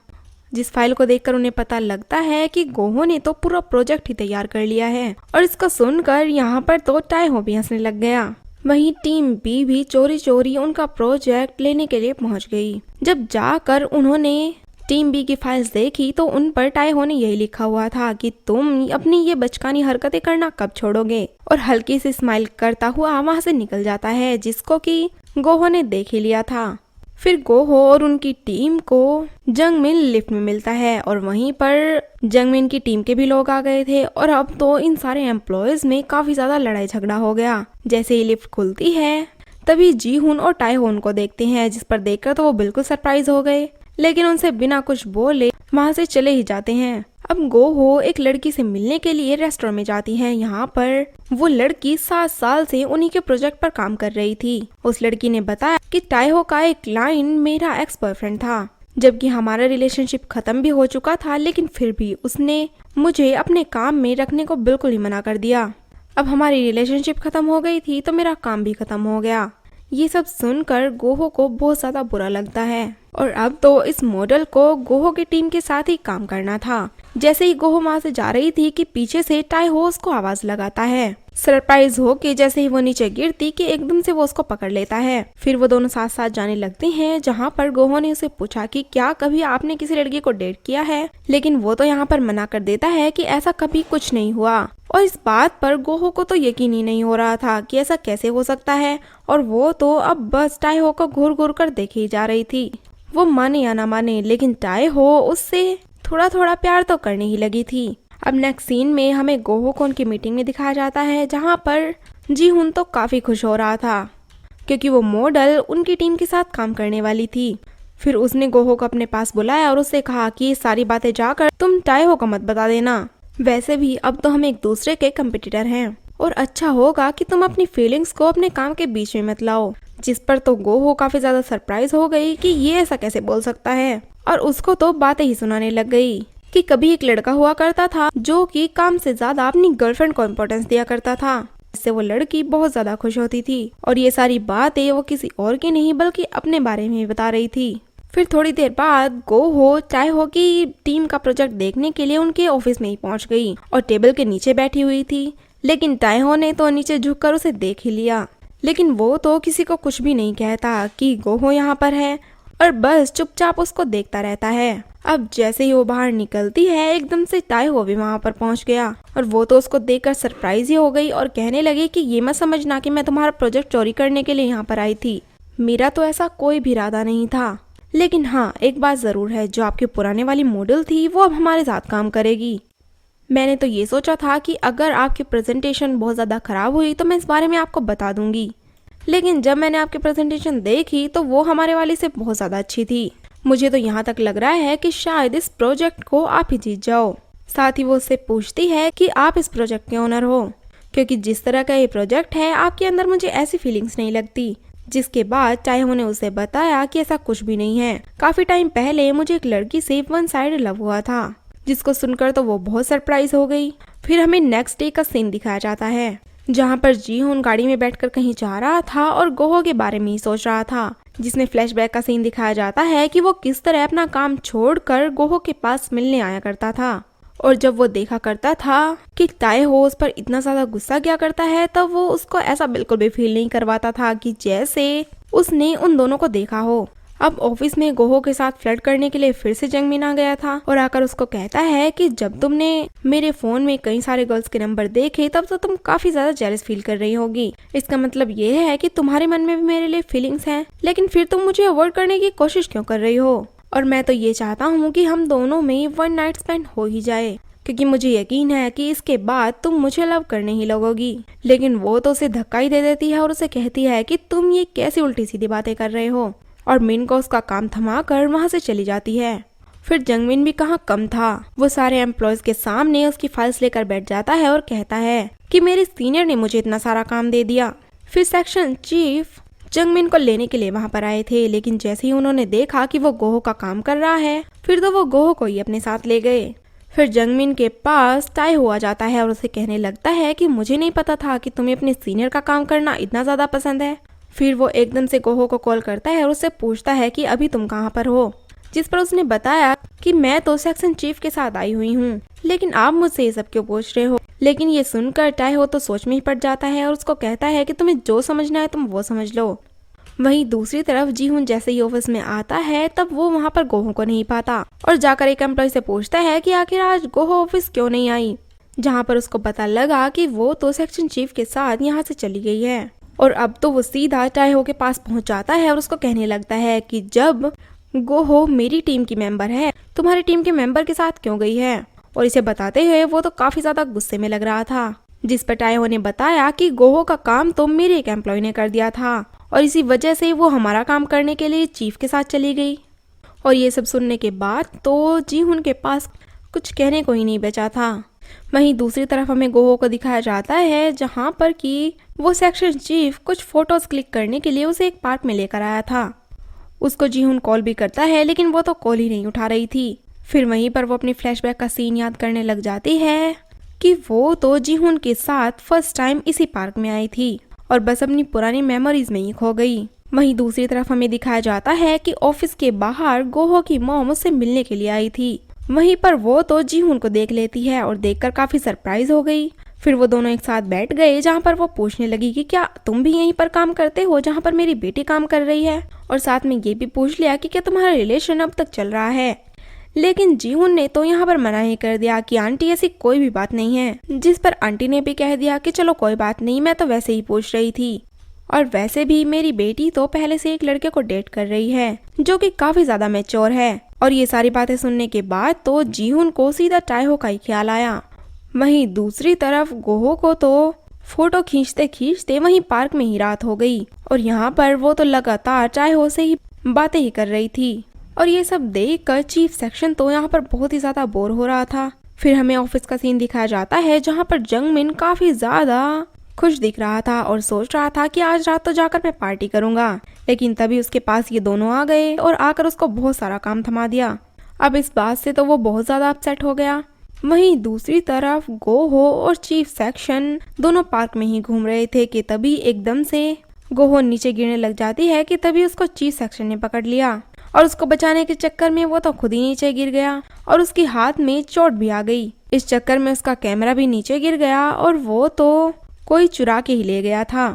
Speaker 1: जिस फाइल को देखकर उन्हें पता लगता है कि गोहो ने तो पूरा प्रोजेक्ट ही तैयार कर लिया है। और इसको सुनकर यहाँ पर तो टाइहो भी हंसने लग गया। वहीं टीम बी भी चोरी चोरी उनका प्रोजेक्ट लेने के लिए पहुंच गई। जब जाकर उन्होंने टीम बी की फाइल्स देखी तो उन पर टाइहो ने यही लिखा हुआ था कि तुम अपनी ये बचकानी हरकतें करना कब छोड़ोगे। और हल्की सी स्माइल करता हुआ वहां से निकल जाता है, जिसको कि गोहो ने देख ही लिया था। फिर गोहो और उनकी टीम को जंगमिन लिफ्ट में मिलता है और वहीं पर जंगमिन की टीम के भी लोग आ गए थे और अब तो इन सारे एम्प्लॉयज में काफी ज्यादा लड़ाई झगड़ा हो गया। जैसे ही लिफ्ट खुलती है तभी जीहुन और टाइहो उनको देखते हैं, जिस पर देखकर तो वो बिल्कुल सरप्राइज हो गए, लेकिन उनसे बिना कुछ बोले वहां से चले ही जाते हैं। अब गोहो एक लड़की से मिलने के लिए रेस्टोरेंट में जाती है। यहाँ पर वो लड़की 7 साल से उन्हीं के प्रोजेक्ट पर काम कर रही थी। उस लड़की ने बताया कि टाइहो का एक क्लाइंट मेरा एक्स बॉयफ्रेंड था, जबकि हमारा रिलेशनशिप खत्म भी हो चुका था, लेकिन फिर भी उसने मुझे अपने काम में रखने को बिल्कुल ही मना कर दिया। अब हमारी रिलेशनशिप खत्म हो गई थी तो मेरा काम भी खत्म हो गया। ये सब सुनकर गोहो को बहुत ज्यादा बुरा लगता है और अब तो इस मॉडल को गोहो की टीम के साथ ही काम करना था। जैसे ही गोहो वहां से जा रही थी कि पीछे से टाइहो उसको आवाज लगाता है। सरप्राइज हो कि जैसे ही वो नीचे गिरती कि एकदम से वो उसको पकड़ लेता है। फिर वो दोनों साथ साथ जाने लगते हैं, जहाँ पर गोहो ने उसे पूछा कि क्या कभी आपने किसी लड़की को डेट किया है, लेकिन वो तो यहाँ पर मना कर देता है कि ऐसा कभी कुछ नहीं हुआ। और इस बात पर गोहो को तो यकीन ही नहीं हो रहा था कि ऐसा कैसे हो सकता है, और वो तो अब बस टाइहो को घूर घूर कर देखे ही जा रही थी। वो माने या ना माने, लेकिन टाइहो उससे थोड़ा थोड़ा प्यार तो करने ही लगी थी। अब नेक्स्ट सीन में हमें गोहो को उनकी मीटिंग में दिखाया जाता है, जहाँ पर जीहुन तो काफी खुश हो रहा था क्योंकि वो मॉडल उनकी टीम के साथ काम करने वाली थी। फिर उसने गोहो को अपने पास बुलाया और उससे कहा कि ये सारी बातें जाकर तुम टाइहो को मत बता देना, वैसे भी अब तो हम एक दूसरे के कंपटीटर हैं और अच्छा होगा कि तुम अपनी फीलिंग्स को अपने काम के बीच में मत लाओ। जिस पर तो गोहो काफी ज्यादा सरप्राइज हो गई कि ये ऐसा कैसे बोल सकता है, और उसको तो बातें ही सुनाने लग गई कि कभी एक लड़का हुआ करता था जो कि काम से ज्यादा अपनी गर्लफ्रेंड को इम्पोर्टेंस दिया करता था। इससे वो लड़की बहुत ज्यादा खुश होती थी और ये सारी बातें वो किसी और की नहीं बल्कि अपने बारे में ही बता रही थी। फिर थोड़ी देर बाद गोहो टाइहो की टीम का प्रोजेक्ट देखने के लिए उनके ऑफिस में ही पहुंच गई और टेबल के नीचे बैठी हुई थी, लेकिन टाइहो ने तो नीचे झुककर उसे देख ही लिया। लेकिन वो तो किसी को कुछ भी नहीं कहता कि गोहो यहाँ पर है और बस चुपचाप उसको देखता रहता है। अब जैसे ही वो बाहर निकलती है एकदम से टाइहो भी वहाँ पर पहुँच गया और वो तो उसको देखकर सरप्राइज ही हो गई और कहने लगी कि ये मत समझना कि मैं तुम्हारा प्रोजेक्ट चोरी करने के लिए यहाँ पर आई थी, मेरा तो ऐसा कोई भी इरादा नहीं था। लेकिन हाँ, एक बात जरूर है, जो आपकी पुराने वाली मॉडल थी वो अब हमारे साथ काम करेगी। मैंने तो ये सोचा था कि अगर आपकी प्रेजेंटेशन बहुत ज़्यादा खराब हुई तो मैं इस बारे में आपको बता दूंगी, लेकिन जब मैंने आपकी प्रेजेंटेशन देखी तो वो हमारे वाली से बहुत ज़्यादा अच्छी थी। मुझे तो यहाँ तक लग रहा है कि शायद इस प्रोजेक्ट को आप ही जीत जाओ। साथ ही वो उससे पूछती है कि आप इस प्रोजेक्ट के ओनर हो, क्योंकि जिस तरह का ये प्रोजेक्ट है आपके अंदर मुझे ऐसी फीलिंग्स नहीं लगती। जिसके बाद टाइहो ने उसे बताया कि ऐसा कुछ भी नहीं है, काफी टाइम पहले मुझे एक लड़की से वन साइड लव हुआ था जिसको सुनकर तो वो बहुत सरप्राइज हो गई। फिर हमें नेक्स्ट डे का सीन दिखाया जाता है जहाँ पर जीहुन गाड़ी में बैठकर कहीं जा रहा था और गोहो के बारे में ही सोच रहा था, जिसमें फ्लैशबैक का सीन दिखाया जाता है कि वो किस तरह अपना काम छोड़कर गोहो के पास मिलने आया करता था। और जब वो देखा करता था कि ताएहो उस पर इतना ज्यादा गुस्सा किया करता है, तब वो उसको ऐसा बिल्कुल भी फील नहीं करवाता था कि जैसे उसने उन दोनों को देखा हो। अब ऑफिस में गोहो के साथ फ्लर्ट करने के लिए फिर से जंगमिन आ गया था और आकर उसको कहता है कि जब तुमने मेरे फोन में कई सारे गर्ल्स के नंबर देखे तब तो तुम काफी ज्यादा जेलस फील कर रही होगी। इसका मतलब ये है कि तुम्हारे मन में भी मेरे लिए फीलिंग्स हैं, लेकिन फिर तुम मुझे अवॉइड करने की कोशिश क्यों कर रही हो? और मैं तो ये चाहता हूँ कि हम दोनों में वन नाइट स्पेंड हो ही जाए, क्योंकि मुझे यकीन है कि इसके बाद तुम मुझे लव करने ही लगोगी। लेकिन वो तो उसे धक्का ही दे देती है और उसे कहती है कि तुम ये कैसी उल्टी सीधी बातें कर रहे हो, और मिन को उसका काम थमा कर वहाँ से चली जाती है। फिर जंगमिन भी कहाँ कम था, वो सारे एम्प्लॉयज के सामने उसकी फाइल्स लेकर बैठ जाता है और कहता है कि मेरे सीनियर ने मुझे इतना सारा काम दे दिया। फिर सेक्शन चीफ जंगमिन को लेने के लिए वहाँ पर आए थे, लेकिन जैसे ही उन्होंने देखा कि वो गोहो का काम कर रहा है, फिर तो वो गोहो को ही अपने साथ ले गए। फिर जंगमिन के पास ताएहो आ जाता है और उसे कहने लगता है कि मुझे नहीं पता था कि तुम्हें अपने सीनियर का काम करना इतना ज्यादा पसंद है। फिर वो एकदम से गोहो को कॉल करता है और उससे पूछता है कि अभी तुम कहाँ पर हो, जिस पर उसने बताया कि मैं तो सेक्शन चीफ के साथ आई हुई हूँ, लेकिन आप मुझसे ये सब क्यों पूछ रहे हो? लेकिन ये सुनकर ताएहो तो सोच में ही पड़ जाता है और उसको कहता है कि तुम्हें जो समझना है तुम वो समझ लो। वहीं दूसरी तरफ जीहुन जैसे ही ऑफिस में आता है तब वो वहाँ पर गोहो को नहीं पाता और जाकर एक एम्प्लॉय से पूछता है कि आखिर आज गोहो ऑफिस क्यों नहीं आई, जहाँ पर उसको पता लगा कि वो तो सेक्शन चीफ के साथ यहाँ से चली गई है। और अब तो वो सीधा ताएहो के पास पहुंच जाता है और उसको कहने लगता है कि जब गोहो मेरी टीम की मेंबर है, तुम्हारी टीम के मेंबर के साथ क्यों गई है? और इसे बताते हुए वो तो काफी ज्यादा गुस्से में लग रहा था, जिस पर ताएहो ने बताया कि गोहो का काम तो मेरे एक एम्प्लॉय ने कर दिया था और इसी वजह से वो हमारा काम करने के लिए चीफ के साथ चली गई। और ये सब सुनने के बाद तो जीहुन के पास कुछ कहने को ही नहीं बचा था। वहीं दूसरी तरफ हमें गोहो को दिखाया जाता है जहाँ पर कि वो सेक्शन चीफ कुछ फोटोज क्लिक करने के लिए उसे एक पार्क में लेकर आया था। उसको जीहुन कॉल भी करता है, लेकिन वो तो कॉल ही नहीं उठा रही थी। फिर वहीं पर वो अपनी फ्लैशबैक का सीन याद करने लग जाती है कि वो तो जीहुन के साथ फर्स्ट टाइम इसी पार्क में आई थी और बस अपनी पुरानी मेमोरीज में ही खो गई। वहीं दूसरी तरफ हमें दिखाया जाता है कि ऑफिस के बाहर गोहो की मॉम उससे मिलने के लिए आई थी। वहीं पर वो तो जीहुन को देख लेती है और देखकर काफी सरप्राइज हो गई। फिर वो दोनों एक साथ बैठ गए, जहाँ पर वो पूछने लगी कि क्या तुम भी यहीं पर काम करते हो जहाँ पर मेरी बेटी काम कर रही है, और साथ में ये भी पूछ लिया कि क्या तुम्हारा रिलेशन अब तक चल रहा है। लेकिन जीहुन ने तो यहाँ पर मना ही कर दिया कि आंटी ऐसी कोई भी बात नहीं है, जिस पर आंटी ने भी कह दिया कि चलो कोई बात नहीं, मैं तो वैसे ही पूछ रही थी, और वैसे भी मेरी बेटी तो पहले से एक लड़के को डेट कर रही है जो कि काफी ज्यादा मैच्योर है। और ये सारी बातें सुनने के बाद तो जीहुन को सीधा ताएहो का ही ख्याल आया। वहीं दूसरी तरफ गोहो को तो फोटो खींचते खींचते वहीं पार्क में ही रात हो गई और यहाँ पर वो तो लगातार ताएहो से ही बातें ही कर रही थी। और ये सब देखकर चीफ सेक्शन तो यहाँ पर बहुत ही ज्यादा बोर हो रहा था। फिर हमें ऑफिस का सीन दिखाया जाता है जहाँ पर जंगमिन काफी ज्यादा खुश दिख रहा था और सोच रहा था कि आज रात तो जाकर मैं पार्टी करूंगा, लेकिन तभी उसके पास ये दोनों आ गए और आकर उसको बहुत सारा काम थमा दिया। अब इस बात से तो वो बहुत ज्यादा अपसेट हो गया। वहीं दूसरी तरफ गोहो और चीफ सेक्शन दोनों पार्क में ही घूम रहे थे कि तभी एकदम से गोहो नीचे गिरने लग जाती है कि तभी उसको चीफ सेक्शन ने पकड़ लिया और उसको बचाने के चक्कर में वो तो खुद ही नीचे गिर गया और उसके हाथ में चोट भी आ गई। इस चक्कर में उसका कैमरा भी नीचे गिर गया और वो तो कोई चुरा के ही ले गया था।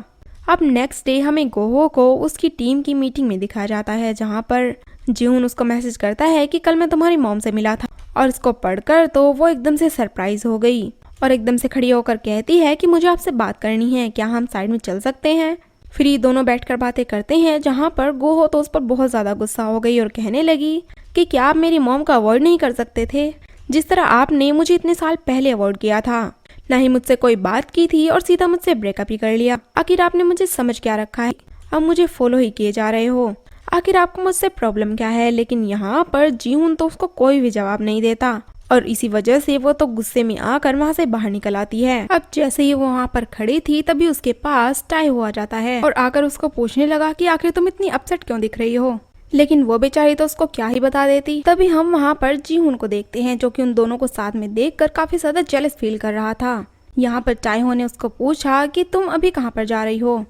Speaker 1: अब नेक्स्ट डे हमें गोहो को उसकी टीम की मीटिंग में दिखाया जाता है जहाँ पर जीहुन उसको मैसेज करता है कि कल मैं तुम्हारी मॉम से मिला था, और इसको पढ़कर तो वो एकदम से सरप्राइज हो गई और एकदम से खड़ी होकर कहती है कि मुझे आपसे बात करनी है, क्या हम साइड में चल सकते हैं? फिर ये दोनों बैठकर बातें करते हैं जहाँ पर गोहो तो उस पर बहुत ज्यादा गुस्सा हो गई और कहने लगी कि क्या आप मेरी मॉम का अवॉइड नहीं कर सकते थे, जिस तरह आपने मुझे इतने साल पहले अवॉइड किया था। ना ही मुझसे कोई बात की थी और सीधा मुझसे ब्रेकअप ही कर लिया। आखिर आपने मुझे समझ क्या रखा है, अब मुझे फॉलो ही किए जा रहे हो, आखिर आपको मुझसे प्रॉब्लम क्या है? लेकिन यहाँ पर जीहुन तो उसको कोई भी जवाब नहीं देता और इसी वजह से वो तो गुस्से में आकर वहाँ से बाहर निकल आती है। अब जैसे ही वो वहाँ पर खड़ी थी तभी उसके पास ताएहो आ जाता है और आकर उसको पूछने लगा कि आखिर तुम इतनी अपसेट क्यों दिख रही हो। लेकिन वो बेचारी तो उसको क्या ही बता देती। तभी हम वहाँ पर जीहुन को देखते हैं जो कि उन दोनों को साथ में देखकर काफी ज्यादा जेलस फील कर रहा था। यहाँ पर टाइहो ने उसको पूछा कि तुम अभी कहाँ पर जा रही हो।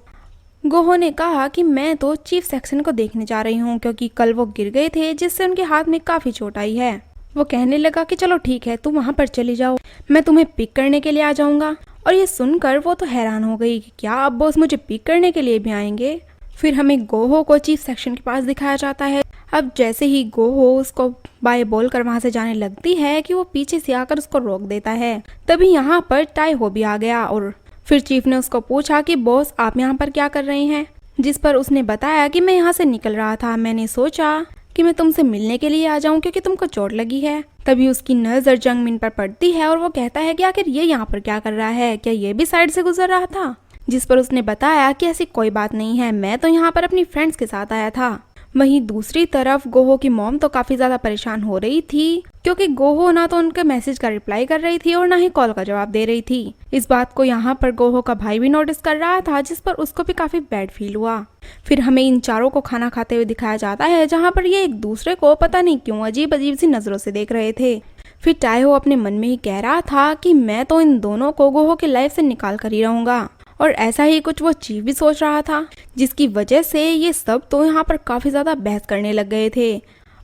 Speaker 1: गोहो ने कहा कि मैं तो चीफ सेक्शन को देखने जा रही हूँ क्योंकि कल वो गिर गए थे जिससे उनके हाथ में काफी चोट आई है। वो कहने लगा कि चलो ठीक है, तुम वहाँ पर चली जाओ, मैं तुम्हें पिक करने के लिए आ जाऊंगा। और ये सुनकर वो तो हैरान हो गई कि क्या अब बॉस मुझे पिक करने के लिए भी आएंगे। फिर हमें गोहो को चीफ सेक्शन के पास दिखाया जाता है। अब जैसे ही गोहो उसको बाय बोलकर वहां से जाने लगती है कि वो पीछे से आकर उसको रोक देता है। तभी यहाँ पर टाइहो भी आ गया और फिर चीफ ने उसको पूछा कि बॉस आप यहाँ पर क्या कर रहे हैं, जिस पर उसने बताया कि मैं यहाँ से निकल रहा था, मैंने सोचा कि मैं तुमसे मिलने के लिए आ जाऊं क्योंकि तुमको चोट लगी है। तभी उसकी नजर जंगमिन पर पड़ती है और वो कहता है कि आखिर ये यहाँ पर क्या कर रहा है, क्या ये भी साइड से गुजर रहा था। जिस पर उसने बताया कि ऐसी कोई बात नहीं है, मैं तो यहाँ पर अपनी फ्रेंड्स के साथ आया था। वहीं दूसरी तरफ गोहो की मॉम तो काफी ज्यादा परेशान हो रही थी क्योंकि गोहो ना तो उनके मैसेज का रिप्लाई कर रही थी और ना ही कॉल का जवाब दे रही थी। इस बात को यहाँ पर गोहो का भाई भी नोटिस कर रहा था जिस पर उसको भी काफी बैड फील हुआ। फिर हमें इन चारों को खाना खाते हुए दिखाया जाता है जहाँ पर ये एक दूसरे को पता नहीं क्यों अजीब अजीब सी नजरों से देख रहे थे। फिर टाइहो अपने मन में ही कह रहा था कि मैं तो इन दोनों को गोहो की लाइफ से निकाल कर ही रहूंगा, और ऐसा ही कुछ वो चीफ भी सोच रहा था, जिसकी वजह से ये सब तो यहाँ पर काफी ज्यादा बहस करने लग गए थे।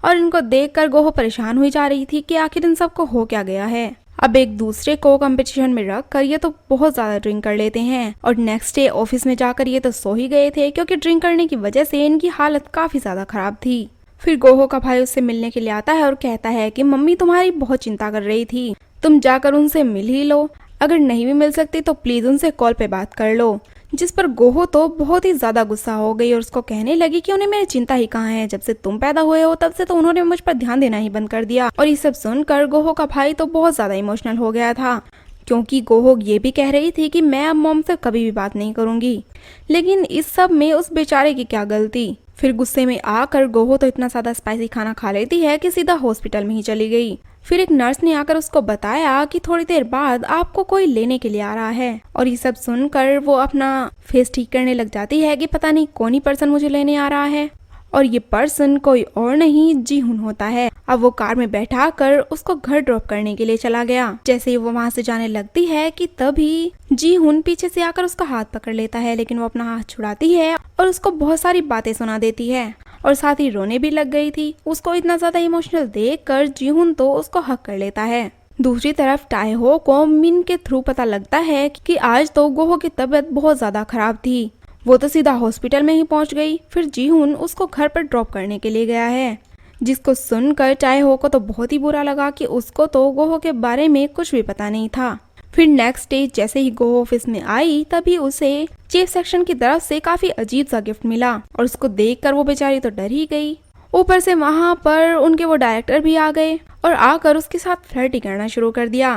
Speaker 1: और इनको देखकर गोहो परेशान हुई जा रही थी कि आखिर इन सबको हो क्या गया है। अब एक दूसरे को कंपटीशन में रख कर ये तो बहुत ज्यादा ड्रिंक कर लेते हैं और नेक्स्ट डे ऑफिस में जाकर ये तो सो ही गए थे क्योंकि ड्रिंक करने की वजह से इनकी हालत काफी ज्यादा खराब थी। फिर गोहो का भाई उससे मिलने के लिए आता है और कहता है कि मम्मी तुम्हारी बहुत चिंता कर रही थी, तुम जाकर उनसे मिल ही लो, अगर नहीं भी मिल सकती तो प्लीज उनसे कॉल पे बात कर लो। जिस पर गोहो तो बहुत ही ज्यादा गुस्सा हो गई और उसको कहने लगी कि उन्हें मेरी चिंता ही कहाँ है, जब से तुम पैदा हुए हो तब से तो उन्होंने मुझ पर ध्यान देना ही बंद कर दिया। और ये सब सुनकर गोहो का भाई तो बहुत ज्यादा इमोशनल हो गया था क्योंकि गोहो ये भी कह रही थी कि मैं अब मॉम से कभी भी बात नहीं करूंगी, लेकिन इस सब में उस बेचारे की क्या गलती। फिर गुस्से में आकर गोहो तो इतना ज्यादा स्पाइसी खाना खा लेती है कि सीधा हॉस्पिटल में ही चली गई। फिर एक नर्स ने आकर उसको बताया कि थोड़ी देर बाद आपको कोई लेने के लिए आ रहा है, और ये सब सुनकर वो अपना फेस ठीक करने लग जाती है कि पता नहीं कौन ही पर्सन मुझे लेने आ रहा है, और ये पर्सन कोई और नहीं जीहुन होता है। अब वो कार में बैठा कर उसको घर ड्रॉप करने के लिए चला गया। जैसे ही वो वहाँ से जाने लगती है कि तभी जीहुन पीछे से आकर उसका हाथ पकड़ लेता है, लेकिन वो अपना हाथ छुड़ाती है और उसको बहुत सारी बातें सुना देती है और साथ ही रोने भी लग गई थी। उसको इतना ज्यादा इमोशनल देखकर जीहुन तो उसको हक कर लेता है। दूसरी तरफ टाइहो को मिन के थ्रू पता लगता है कि आज तो गोहो की तबीयत बहुत ज्यादा खराब थी। वो तो सीधा हॉस्पिटल में ही पहुंच गई। फिर जीहुन उसको घर पर ड्रॉप करने के लिए गया है, जिसको सुनकर टाइहो को तो बहुत ही बुरा लगा कि उसको तो गोहो के बारे में कुछ भी पता नहीं था। फिर नेक्स्ट डे जैसे ही गोहो ऑफिस में आई तभी उसे चीफ सेक्शन की तरफ से काफी अजीब सा गिफ्ट मिला और उसको देखकर वो बेचारी तो डर ही गई। ऊपर से वहाँ पर उनके वो डायरेक्टर भी आ गए और आकर उसके साथ फ्लर्टी करना शुरू कर दिया।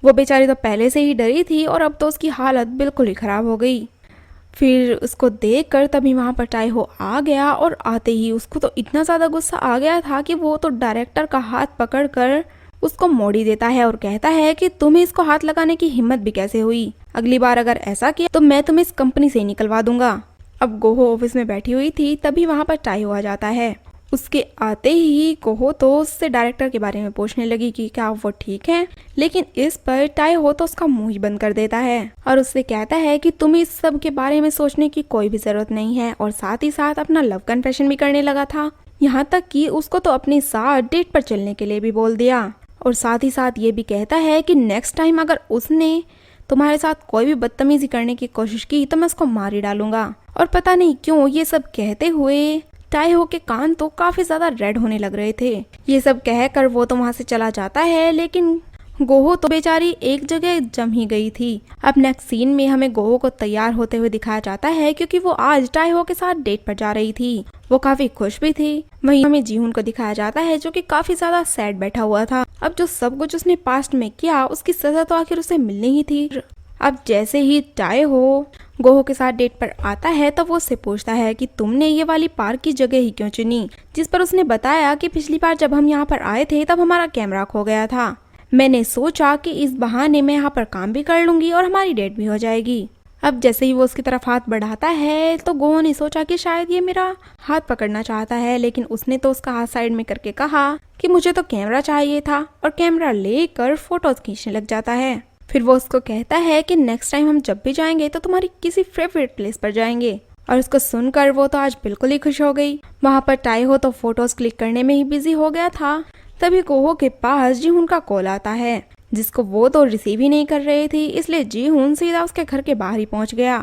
Speaker 1: वो बेचारी तो पहले से ही डरी थी और अब तो उसकी हालत बिल्कुल ही खराब हो गई। फिर उसको देखकर तभी वहाँ पर टाइहो आ गया और आते ही उसको तो इतना ज्यादा गुस्सा आ गया था कि वो तो डायरेक्टर का हाथ पकड़कर उसको मोड़ी देता है और कहता है कि तुम्हें इसको हाथ लगाने की हिम्मत भी कैसे हुई, अगली बार अगर ऐसा किया तो मैं तुम्हें इस कंपनी से निकलवा दूंगा। अब गोहो ऑफिस में बैठी हुई थी तभी वहाँ पर टाइहो आ जाता है। उसके आते ही गोहो तो उससे डायरेक्टर के बारे में पूछने लगी कि क्या वो ठीक है, लेकिन इस पर टाइहो तो उसका मुंह ही बंद कर देता है और उससे कहता है कि तुम्हें इस सब के बारे में सोचने की कोई भी जरूरत नहीं है, और साथ ही साथ अपना लव कन्फेशन भी करने लगा था। यहाँ तक कि उसको तो अपने साथ डेट पर चलने के लिए भी बोल दिया, और साथ ही साथ ये भी कहता है कि नेक्स्ट टाइम अगर उसने तुम्हारे साथ कोई भी बदतमीजी करने की कोशिश की तो मैं उसको मार ही डालूंगा। और पता नहीं क्यों ये सब कहते हुए टाइहो के कान तो काफी ज्यादा रेड होने लग रहे थे। ये सब कहकर वो तो वहां से चला जाता है, लेकिन गोहो तो बेचारी एक जगह जम ही गई थी। अब नेक्स्ट सीन में हमें गोहो को तैयार होते हुए दिखाया जाता है क्योंकि वो आज टाइहो के साथ डेट पर जा रही थी। वो काफी खुश भी थी। वहीं हमें जीहुन को दिखाया जाता है जो कि काफी ज्यादा सैड बैठा हुआ था। अब जो सब कुछ उसने पास्ट में किया उसकी सजा तो आखिर उसे मिलनी ही थी। अब जैसे ही टाइहो गोहो के साथ डेट पर आता है तब वो उससे पूछता है कि तुमने ये वाली पार्क की जगह ही क्यों चुनी, जिस पर उसने बताया कि पिछली बार जब हम यहाँ पर आए थे तब हमारा कैमरा खो गया था। मैंने सोचा कि इस बहाने मैं यहाँ पर काम भी कर लूंगी और हमारी डेट भी हो जाएगी। अब जैसे ही वो उसकी तरफ हाथ बढ़ाता है तो गोहो ने सोचा कि शायद ये मेरा हाथ पकड़ना चाहता है, लेकिन उसने तो उसका हाथ साइड में करके कहा कि मुझे तो कैमरा चाहिए था, और कैमरा लेकर फोटोज खींचने लग जाता है। फिर वो उसको कहता है कि नेक्स्ट टाइम हम जब भी जाएंगे तो तुम्हारी किसी फेवरेट प्लेस पर जाएंगे। और उसको सुनकर वो तो आज बिल्कुल ही खुश हो गई। वहाँ पर ताएहो तो फोटोज क्लिक करने में ही बिजी हो गया था। तभी गोहो के पास जीहुन का कॉल आता है, जिसको वो तो रिसीव ही नहीं कर रही थी, इसलिए जीहुन सीधा उसके घर के बाहर ही पहुंच गया।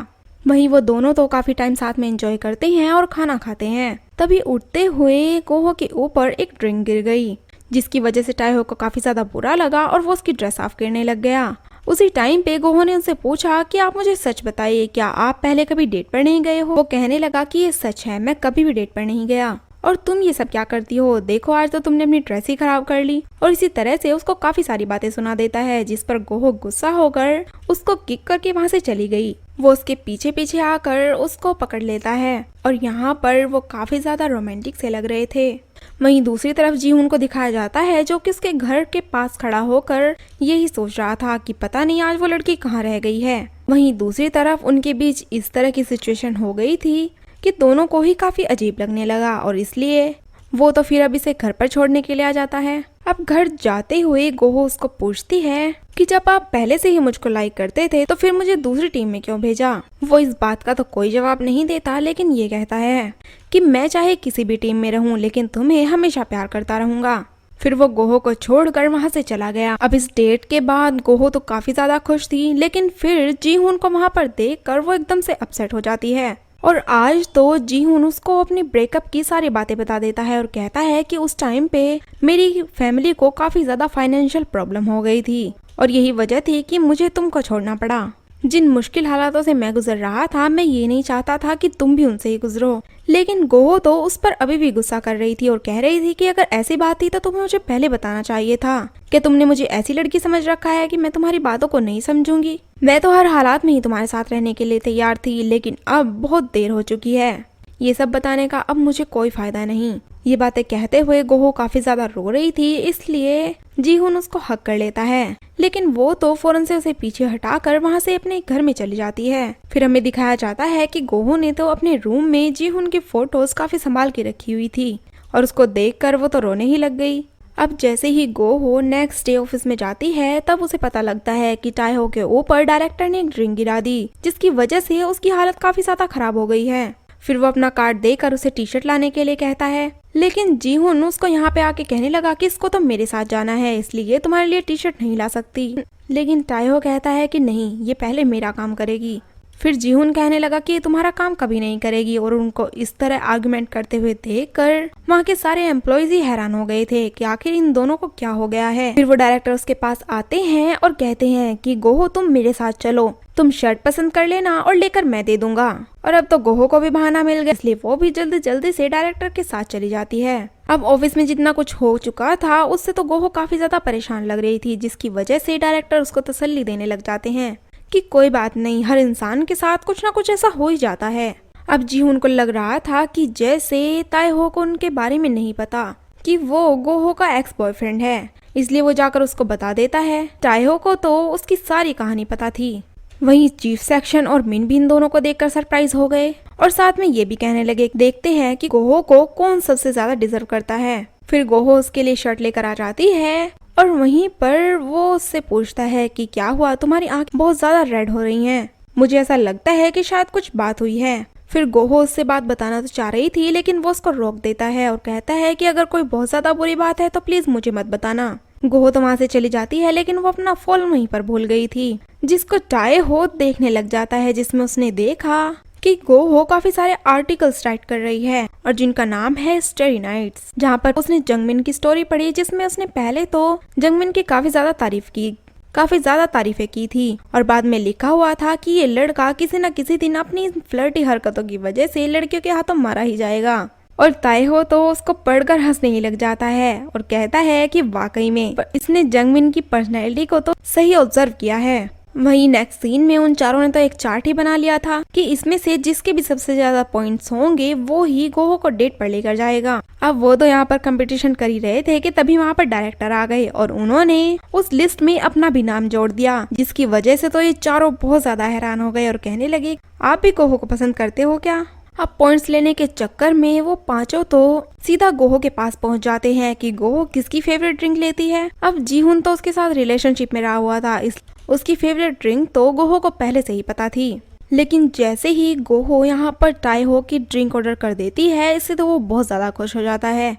Speaker 1: वहीं वो दोनों तो काफी टाइम साथ में एंजॉय करते हैं और खाना खाते हैं। तभी उठते हुए गोहो के ऊपर एक ड्रिंक गिर गई, जिसकी वजह से ताएहो को काफी ज्यादा बुरा लगा और वो उसकी ड्रेस साफ करने लग गया। उसी टाइम पे गोहो ने उनसे पूछा कि आप मुझे सच बताइए, क्या आप पहले कभी डेट पर नहीं गए हो? वो कहने लगा कि ये सच है, मैं कभी भी डेट पर नहीं गया। और तुम ये सब क्या करती हो? देखो आज तो तुमने अपनी ड्रेस ही खराब कर ली। और इसी तरह से उसको काफी सारी बातें सुना देता है, जिस पर गोहो गुस्सा होकर उसको किक करके वहाँ से चली गई। वो उसके पीछे पीछे आकर उसको पकड़ लेता है और यहाँ पर वो काफी ज्यादा रोमांटिक से लग रहे थे। वहीं दूसरी तरफ जीहुन को दिखाया जाता है, जो कि उसके घर के पास खड़ा होकर यही सोच रहा था कि पता नहीं आज वो लड़की कहाँ रह गई है। वहीं दूसरी तरफ उनके बीच इस तरह की सिचुएशन हो गई थी कि दोनों को ही काफी अजीब लगने लगा, और इसलिए वो तो फिर अब इसे घर पर छोड़ने के लिए आ जाता है। अब घर जाते हुए गोहो उसको पूछती है कि जब आप पहले से ही मुझको लाइक करते थे तो फिर मुझे दूसरी टीम में क्यों भेजा? वो इस बात का तो कोई जवाब नहीं देता, लेकिन ये कहता है कि मैं चाहे किसी भी टीम में रहूं, लेकिन तुम्हें हमेशा प्यार करता रहूंगा। फिर वो गोहो को छोड़कर वहाँ से चला गया। अब इस डेट के बाद गोहो तो काफी ज्यादा खुश थी, लेकिन फिर जीहुन को वहाँ पर देखकर वो एकदम से अपसेट हो जाती है। और आज तो जीहुन उसको अपनी ब्रेकअप की सारी बातें बता देता है और कहता है कि उस टाइम पे मेरी फैमिली को काफी ज्यादा फाइनेंशियल प्रॉब्लम हो गई थी और यही वजह थी कि मुझे तुमको छोड़ना पड़ा। जिन मुश्किल हालातों से मैं गुजर रहा था, मैं ये नहीं चाहता था कि तुम भी उनसे ही गुजरो। लेकिन गोहो तो उस पर अभी भी गुस्सा कर रही थी और कह रही थी कि अगर ऐसी बात थी तो तुम्हें मुझे पहले बताना चाहिए था। कि तुमने मुझे ऐसी लड़की समझ रखा है कि मैं तुम्हारी बातों को नहीं समझूंगी? मैं तो हर हालात में ही तुम्हारे साथ रहने के लिए तैयार थी, लेकिन अब बहुत देर हो चुकी है। ये सब बताने का अब मुझे कोई फायदा नहीं। ये बातें कहते हुए गोहो काफी ज्यादा रो रही थी, इसलिए जीहुन उसको हक कर लेता है, लेकिन वो तो फौरन से उसे पीछे हटाकर वहाँ से अपने घर में चली जाती है। फिर हमें दिखाया जाता है कि गोहो ने तो अपने रूम में जीहुन की फोटोज काफी संभाल के रखी हुई थी और उसको देखकर वो तो रोने ही लग गई। अब जैसे ही गोहो नेक्स्ट डे ऑफिस में जाती है, तब उसे पता लगता है कि ताएहो के ऊपर डायरेक्टर ने एक ड्रिंक गिरा दी, जिसकी वजह से उसकी हालत काफी ज्यादा खराब हो गई है। फिर वो अपना कार्ड देकर उसे टी शर्ट लाने के लिए कहता है, लेकिन जीहुन उसको यहाँ पे आके कहने लगा कि इसको तो मेरे साथ जाना है, इसलिए तुम्हारे लिए टी शर्ट नहीं ला सकती। लेकिन ताएहो कहता है कि नहीं, ये पहले मेरा काम करेगी। फिर जीहुन कहने लगा कि तुम्हारा काम कभी नहीं करेगी, और उनको इस तरह आर्गुमेंट करते हुए देखकर वहाँ के सारे एम्प्लॉयज ही हैरान हो गए थे कि आखिर इन दोनों को क्या हो गया है। फिर वो डायरेक्टर उसके पास आते हैं और कहते हैं कि गोहो तुम मेरे साथ चलो, तुम शर्ट पसंद कर लेना और लेकर मैं दे दूंगा। और अब तो गोहो को भी बहाना मिल गया, इसलिए वो भी जल्दी जल्दी से डायरेक्टर के साथ चली जाती है। अब ऑफिस में जितना कुछ हो चुका था उससे तो गोहो काफी ज्यादा परेशान लग रही थी, जिसकी वजह से डायरेक्टर उसको तसल्ली देने लग जाते हैं कि कोई बात नहीं, हर इंसान के साथ कुछ ना कुछ ऐसा हो ही जाता है। अब जीहुन को लग रहा था कि जैसे ताएहो को उनके बारे में नहीं पता कि वो गोहो का एक्स बॉयफ्रेंड है, इसलिए वो जाकर उसको बता देता है। ताएहो को तो उसकी सारी कहानी पता थी। वहीं चीफ सेक्शन और मिन भी इन दोनों को देखकर सरप्राइज हो गए और साथ में ये भी कहने लगे, देखते हैं कि गोहो को कौन सबसे ज्यादा डिजर्व करता है। फिर गोहो उसके लिए शर्ट लेकर आ जाती है और वहीं पर वो उससे पूछता है कि क्या हुआ, तुम्हारी आंखें बहुत ज्यादा रेड हो रही हैं, मुझे ऐसा लगता है कि शायद कुछ बात हुई है। फिर गोहो उससे बात बताना तो चाह रही थी, लेकिन वो उसको रोक देता है और कहता है कि अगर कोई बहुत ज्यादा बुरी बात है तो प्लीज मुझे मत बताना। गोहो तो वहाँ से चली जाती है, लेकिन वो अपना फोन वहीं पर भूल गई थी, जिसको ताएहो देखने लग जाता है, जिसमें उसने देखा कि गोहो काफी सारे आर्टिकल्स राइट कर रही है और जिनका नाम है स्टोरी नाइट्स, जहाँ पर उसने जंगमिन की स्टोरी पढ़ी, जिसमें उसने पहले तो जंगमिन की काफी ज्यादा तारीफें की थी और बाद में लिखा हुआ था कि ये लड़का किसी न किसी दिन अपनी फ्लर्टी हरकतों की वजह से लड़कियों के हाथों मारा ही जाएगा। और ताएहो तो उसको पढ़कर हंसने ही लग जाता है और कहता है कि वाकई में इसने जंगमिन की पर्सनैलिटी को तो सही ऑब्जर्व किया है। वहीं नेक्स्ट सीन में उन चारों ने तो एक चार्ट ही बना लिया था कि इसमें से जिसके भी सबसे ज्यादा पॉइंट्स होंगे वो ही गोहो को डेट पर लेकर जाएगा। अब वो तो यहाँ पर कंपटीशन कर ही रहे थे कि तभी वहाँ पर डायरेक्टर आ गए और उन्होंने उस लिस्ट में अपना भी नाम जोड़ दिया, जिसकी वजह से तो ये चारों बहुत ज्यादा हैरान हो गए और कहने लगे आप भी गोहो को पसंद करते हो क्या। अब पॉइंट्स लेने के चक्कर में वो पांचों तो सीधा गोहो के पास पहुंच जाते हैं कि गोहो किसकी फेवरेट ड्रिंक लेती है। अब जीहुन तो उसके साथ रिलेशनशिप में रहा हुआ था, इस उसकी फेवरेट ड्रिंक तो गोहो को पहले से ही पता थी। लेकिन जैसे ही गोहो यहाँ पर टाइहो की ड्रिंक ऑर्डर कर देती है, इससे तो वो बहुत ज्यादा खुश हो जाता है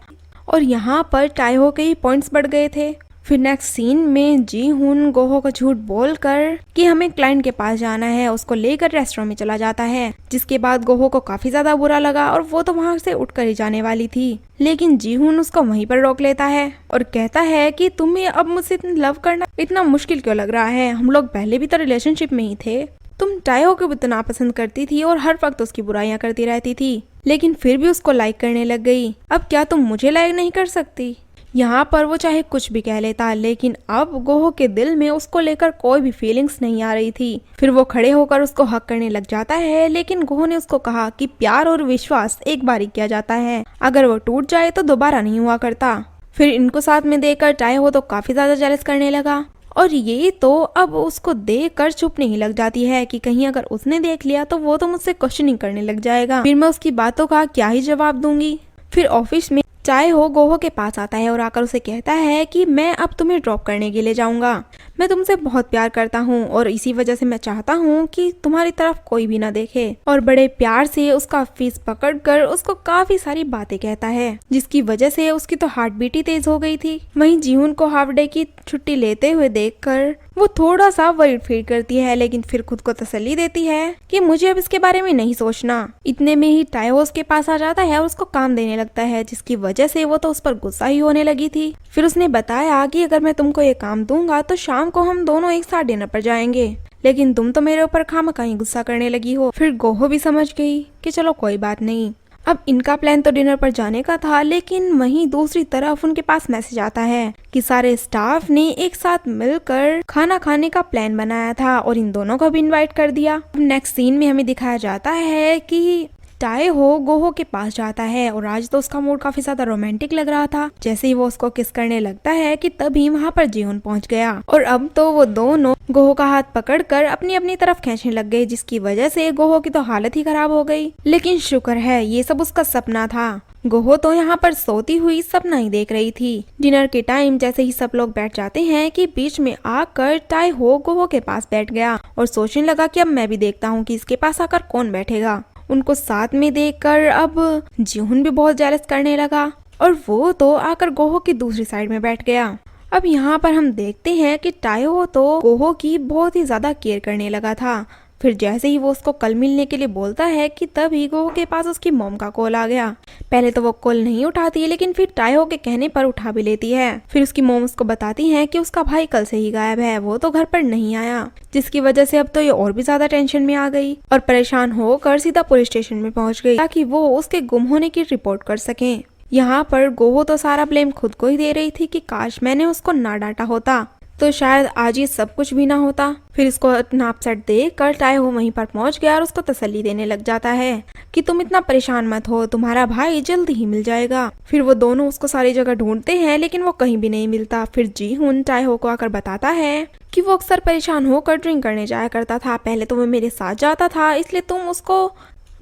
Speaker 1: और यहाँ पर टाइहो के ही पॉइंट्स बढ़ गए थे। फिर नेक्स्ट सीन में जीहुन गोहो को झूठ बोलकर कि हमें क्लाइंट के पास जाना है उसको लेकर रेस्टोरेंट में चला जाता है, जिसके बाद गोहो को काफी ज्यादा बुरा लगा और वो तो वहाँ से उठकर ही जाने वाली थी। लेकिन जीहुन उसको वहीं पर रोक लेता है और कहता है कि तुम्हें अब मुझसे लव करना इतना मुश्किल क्यों लग रहा है, हम लोग पहले भी तो रिलेशनशिप में ही थे। तुम टाइहो को भी इतना पसंद करती थी और हर वक्त उसकी बुराइयां करती रहती थी, लेकिन फिर भी उसको लाइक करने लग गई। अब क्या तुम मुझे लाइक नहीं कर सकती। यहाँ पर वो चाहे कुछ भी कह लेता, लेकिन अब गोहो के दिल में उसको लेकर कोई भी फीलिंग्स नहीं आ रही थी। फिर वो खड़े होकर उसको हक करने लग जाता है, लेकिन गोहो ने उसको कहा कि प्यार और विश्वास एक बार ही किया जाता है, अगर वो टूट जाए तो दोबारा नहीं हुआ करता। फिर इनको साथ में देखकर टाइहो तो काफी ज्यादा जेलस करने लगा और ये तो अब उसको देख कर चुप नहीं लग जाती है कि कहीं अगर उसने देख लिया तो वो तो मुझसे क्वेश्चनिंग करने लग जाएगा, फिर मैं उसकी बातों का क्या ही जवाब दूंगी। फिर ऑफिस में टाइहो गोहो के पास आता है और आकर उसे कहता है कि मैं अब तुम्हें ड्रॉप करने के लिए जाऊंगा, मैं तुमसे बहुत प्यार करता हूँ और इसी वजह से मैं चाहता हूँ कि तुम्हारी तरफ कोई भी ना देखे। और बड़े प्यार से उसका फेस पकड़कर उसको काफी सारी बातें कहता है, जिसकी वजह से उसकी तो हार्ट बीट ही तेज हो गई थी। वहीं जीहुन को हाफ डे की छुट्टी लेते हुए देखकर वो थोड़ा सा वरीड फील करती है, लेकिन फिर खुद को तसल्ली देती है कि मुझे अब इसके बारे में नहीं सोचना। इतने में ही टाइहो उसके पास आ जाता है और उसको काम देने लगता है, जिसकी वजह से वो तो उस पर गुस्सा ही होने लगी थी। फिर उसने बताया कि अगर मैं तुमको ये काम दूंगा तो शाम को हम दोनों एक साथ डिनर पर जाएंगे, लेकिन तुम तो मेरे ऊपर खामखा ही गुस्सा करने लगी हो। फिर गोहो भी समझ गई कि चलो कोई बात नहीं। अब इनका प्लान तो डिनर पर जाने का था, लेकिन वहीं दूसरी तरफ उनके पास मैसेज आता है कि सारे स्टाफ ने एक साथ मिलकर खाना खाने का प्लान बनाया था और इन दोनों को भी इनवाइट कर दिया। नेक्स्ट सीन में हमें दिखाया जाता है कि टाइहो गोहो के पास जाता है और आज तो उसका मूड काफी ज्यादा रोमांटिक लग रहा था। जैसे ही वो उसको किस करने लगता है कि तभी वहाँ पर जीहुन पहुँच गया और अब तो वो दोनों गोहो का हाथ पकड़कर अपनी अपनी तरफ खींचने लग गए, जिसकी वजह से गोहो की तो हालत ही खराब हो गई। लेकिन शुक्र है ये सब उसका सपना था। गोहो तो यहाँ पर सोती हुई सपना ही देख रही थी। डिनर के टाइम जैसे ही सब लोग बैठ जाते हैं कि बीच में आकर टाइहो गोहो के पास बैठ गया और सोचने लगा कि अब मैं भी देखता हूँ कि इसके पास आकर कौन बैठेगा। उनको साथ में देखकर अब जीहुन भी बहुत जेलस करने लगा और वो तो आकर गोहो की दूसरी साइड में बैठ गया। अब यहाँ पर हम देखते हैं कि टाइहो तो गोहो की बहुत ही ज्यादा केयर करने लगा था। फिर जैसे ही वो उसको कल मिलने के लिए बोलता है कि तभी गोहो के पास उसकी मॉम का कॉल आ गया। पहले तो वो कॉल नहीं उठाती है, लेकिन फिर टाइहो के कहने पर उठा भी लेती है। फिर उसकी मॉम उसको बताती है कि उसका भाई कल से ही गायब है, वो तो घर पर नहीं आया, जिसकी वजह से अब तो ये और भी ज्यादा टेंशन में आ गई और परेशान होकर सीधा पुलिस स्टेशन में पहुंच गई ताकि वो उसके गुम होने की रिपोर्ट कर सके। यहाँ पर गोहो तो सारा ब्लेम खुद को ही दे रही थी कि काश मैंने उसको ना डांटा होता तो शायद आज ये सब कुछ भी ना होता। फिर इसको इतना अपसेट देख कर टाइहो वहीं पर पहुंच गया और उसको तसल्ली देने लग जाता है कि तुम इतना परेशान मत हो, तुम्हारा भाई जल्दी ही मिल जाएगा। फिर वो दोनों उसको सारी जगह ढूंढते हैं, लेकिन वो कहीं भी नहीं मिलता। फिर जीहुन टाइहो को आकर बताता है कि वो अक्सर परेशान होकर ड्रिंक करने जाया करता था, पहले तो वो मेरे साथ जाता था, इसलिए तुम उसको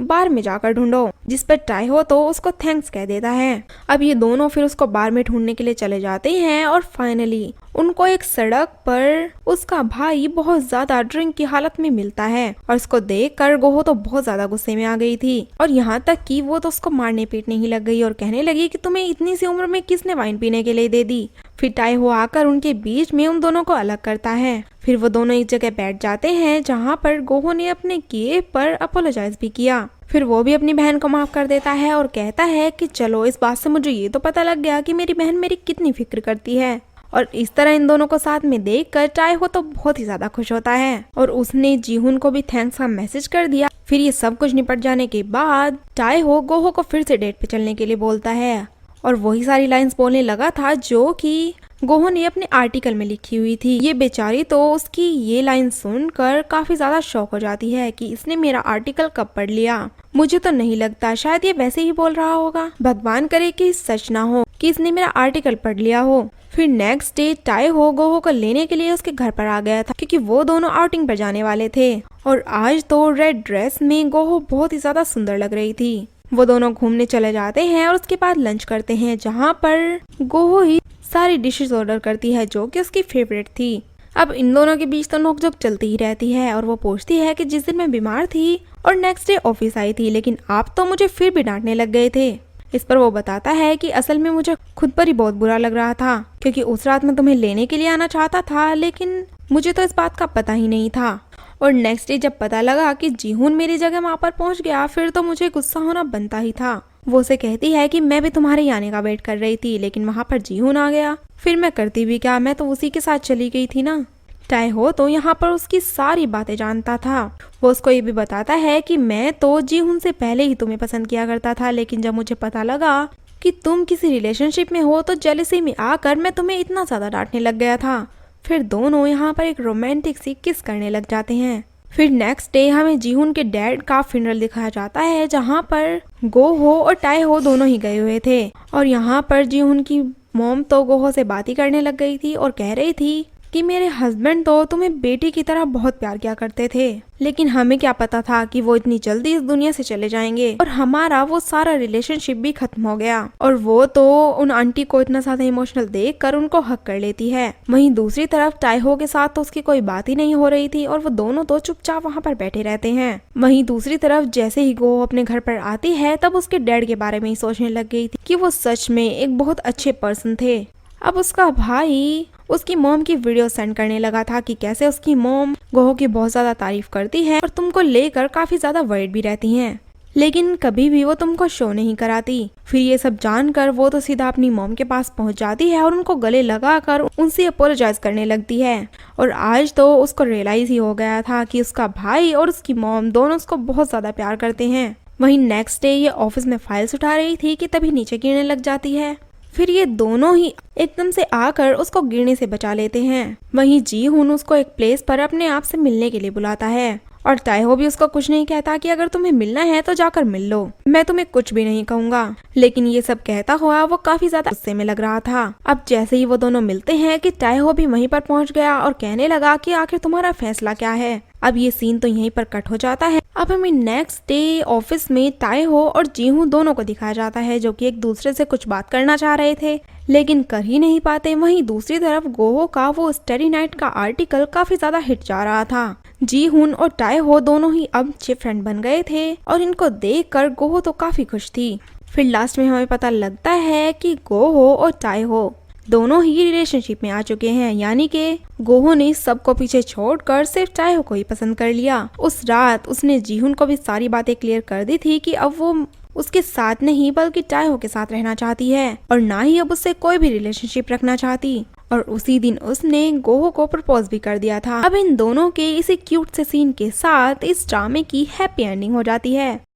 Speaker 1: बार में जाकर ढूंढो। जिस पर टाइहो तो उसको थैंक्स कह देता है। अब ये दोनों फिर उसको बार में ढूंढने के लिए चले जाते हैं और फाइनली उनको एक सड़क पर उसका भाई बहुत ज्यादा ड्रिंक की हालत में मिलता है और उसको देखकर गोहो तो बहुत ज्यादा गुस्से में आ गई थी और यहाँ तक कि वो तो उसको मारने पीटने ही लग गई और कहने लगी कि तुम्हें इतनी सी उम्र में किसने वाइन पीने के लिए दे दी। फिर टाइहो आकर उनके बीच में उन दोनों को अलग करता है। फिर वो दोनों एक जगह बैठ जाते हैं जहाँ पर गोहो ने अपने किए पर अपोलोजाइज भी किया। फिर वो भी अपनी बहन को माफ कर देता है और कहता है कि चलो इस बात से मुझे ये तो पता लग गया कि मेरी बहन मेरी कितनी फिक्र करती है। और इस तरह इन दोनों को साथ में देखकर टाइहो तो बहुत ही ज्यादा खुश होता है और उसने जीहुन को भी थैंक्स का मैसेज कर दिया। फिर ये सब कुछ निपट जाने के बाद टाइहो गोहो को फिर से डेट पे चलने के लिए बोलता है और वही सारी लाइंस बोलने लगा था जो कि गोहो ने अपने आर्टिकल में लिखी हुई थी। ये बेचारी तो उसकी ये लाइन सुनकर काफी ज्यादा शॉक हो जाती है कि इसने मेरा आर्टिकल कब पढ़ लिया। मुझे तो नहीं लगता, शायद ये वैसे ही बोल रहा होगा। भगवान करे कि सच ना हो कि इसने मेरा आर्टिकल पढ़ लिया हो। फिर नेक्स्ट डे ताएहो गोहो को लेने के लिए उसके घर पर आ गया था क्योंकि वो दोनों आउटिंग पर जाने वाले थे। और आज तो रेड ड्रेस में गोहो बहुत ही ज्यादा सुंदर लग रही थी। वो दोनों घूमने चले जाते हैं और उसके बाद लंच करते हैं, जहाँ पर गोहो ही सारी डिशेस ऑर्डर करती है जो कि उसकी फेवरेट थी। अब इन दोनों के बीच तो नोकझोंक चलती ही रहती है और वो पूछती है कि जिस दिन मैं बीमार थी और नेक्स्ट डे ऑफिस आई थी, लेकिन आप तो मुझे फिर भी डांटने लग गए थे। इस पर वो बताता है कि असल में मुझे खुद पर ही बहुत बुरा लग रहा था क्योंकि उस रात मैं तुम्हें लेने के लिए आना चाहता था, लेकिन मुझे तो इस बात का पता ही नहीं था। और नेक्स्ट डे जब पता लगा कि जीहून मेरी जगह वहाँ पर पहुँच गया, फिर तो मुझे गुस्सा होना बनता ही था। वो उसे कहती है कि मैं भी तुम्हारे आने का वेट कर रही थी, लेकिन वहाँ पर जीहून आ गया। फिर मैं करती भी क्या, मैं तो उसी के साथ चली गई थी ना। ताएहो तो यहाँ पर उसकी सारी बातें जानता था। वो उसको ये भी बताता है कि मैं तो जीहून से पहले ही तुम्हें पसंद किया करता था, लेकिन जब मुझे पता लगा कि तुम किसी रिलेशनशिप में हो तो जेलसी में आकर मैं तुम्हें इतना ज्यादा डांटने लग गया था। फिर दोनों यहाँ पर एक रोमांटिक सी किस करने लग जाते हैं। फिर नेक्स्ट डे हमें जीहून के डैड का फ्यूनरल दिखाया जाता है, जहाँ पर गोहो और ताएहो दोनों ही गए हुए थे। और यहाँ पर जीहून की मॉम तो गोहो से बात ही करने लग गई थी और कह रही थी कि मेरे हस्बैंड तो तुम्हें बेटी की तरह बहुत प्यार किया करते थे, लेकिन हमें क्या पता था कि वो इतनी जल्दी इस दुनिया से चले जाएंगे और हमारा वो सारा रिलेशनशिप भी खत्म हो गया। और वो तो उन आंटी को इतना ज्यादा इमोशनल देखकर उनको हक कर लेती है। वहीं दूसरी तरफ ताएहो के साथ तो उसकी कोई बात ही नहीं हो रही थी और वो दोनों तो चुपचाप वहाँ पर बैठे रहते हैं। वहीं दूसरी तरफ जैसे ही गोहो अपने घर पर आती है, तब उसके डैड के बारे में ही सोचने लग गई थी कि वो सच में एक बहुत अच्छे पर्सन थे। अब उसका भाई उसकी मॉम की वीडियो सेंड करने लगा था कि कैसे उसकी मॉम गोहो की बहुत ज्यादा तारीफ करती है और तुमको लेकर काफी ज्यादा वर्ried भी रहती हैं, लेकिन कभी भी वो तुमको शो नहीं कराती। फिर ये सब जानकर वो तो सीधा अपनी मॉम के पास पहुंच जाती है और उनको गले लगाकर उनसे अपोलोजाइज करने लगती है। और आज तो उसको रियलाइज ही हो गया था कि उसका भाई और उसकी मॉम दोनों उसको बहुत ज्यादा प्यार करते हैं। वहीं नेक्स्ट डे ये ऑफिस में फाइल्स उठा रही थी कि तभी नीचे गिरने लग जाती है। फिर ये दोनों ही एकदम से आकर उसको गिरने से बचा लेते हैं। वहीं जीहून उसको एक प्लेस पर अपने आप से मिलने के लिए बुलाता है और ताएहो भी उसको कुछ नहीं कहता कि अगर तुम्हें मिलना है तो जाकर मिल लो, मैं तुम्हें कुछ भी नहीं कहूँगा। लेकिन ये सब कहता हुआ वो काफी ज्यादा गुस्से में लग रहा था। अब जैसे ही वो दोनों मिलते हैं कि ताएहो भी वहीं पर पहुंच गया और कहने लगा कि आखिर तुम्हारा फैसला क्या है। अब ये सीन तो यहीं पर कट हो जाता है। अब हमें नेक्स्ट डे ऑफिस में ताएहो और जीहून दोनों को दिखाया जाता है जो कि एक दूसरे से कुछ बात करना चाह रहे थे, लेकिन कर ही नहीं पाते। वहीं दूसरी तरफ गोहो का वो स्टडी नाइट का आर्टिकल काफी ज्यादा हिट जा रहा था। जीहून और ताएहो दोनों ही अब अच्छे फ्रेंड बन गए थे और इनको देखकर गोहो तो काफी खुश थी। फिर लास्ट में हमें पता लगता है कि गोहो और ताएहो दोनों ही रिलेशनशिप में आ चुके हैं, यानी कि गोहो ने सबको पीछे छोड़कर सिर्फ ताएहो को ही पसंद कर लिया। उस रात उसने जीहून को भी सारी बातें क्लियर कर दी थी कि अब वो उसके साथ नहीं बल्कि ताएहो के साथ रहना चाहती है और ना ही अब उससे कोई भी रिलेशनशिप रखना चाहती। और उसी दिन उसने गोहो को प्रपोज भी कर दिया था। अब इन दोनों के इसी क्यूट से सीन के साथ इस ड्रामे की हैप्पी एंडिंग हो जाती है।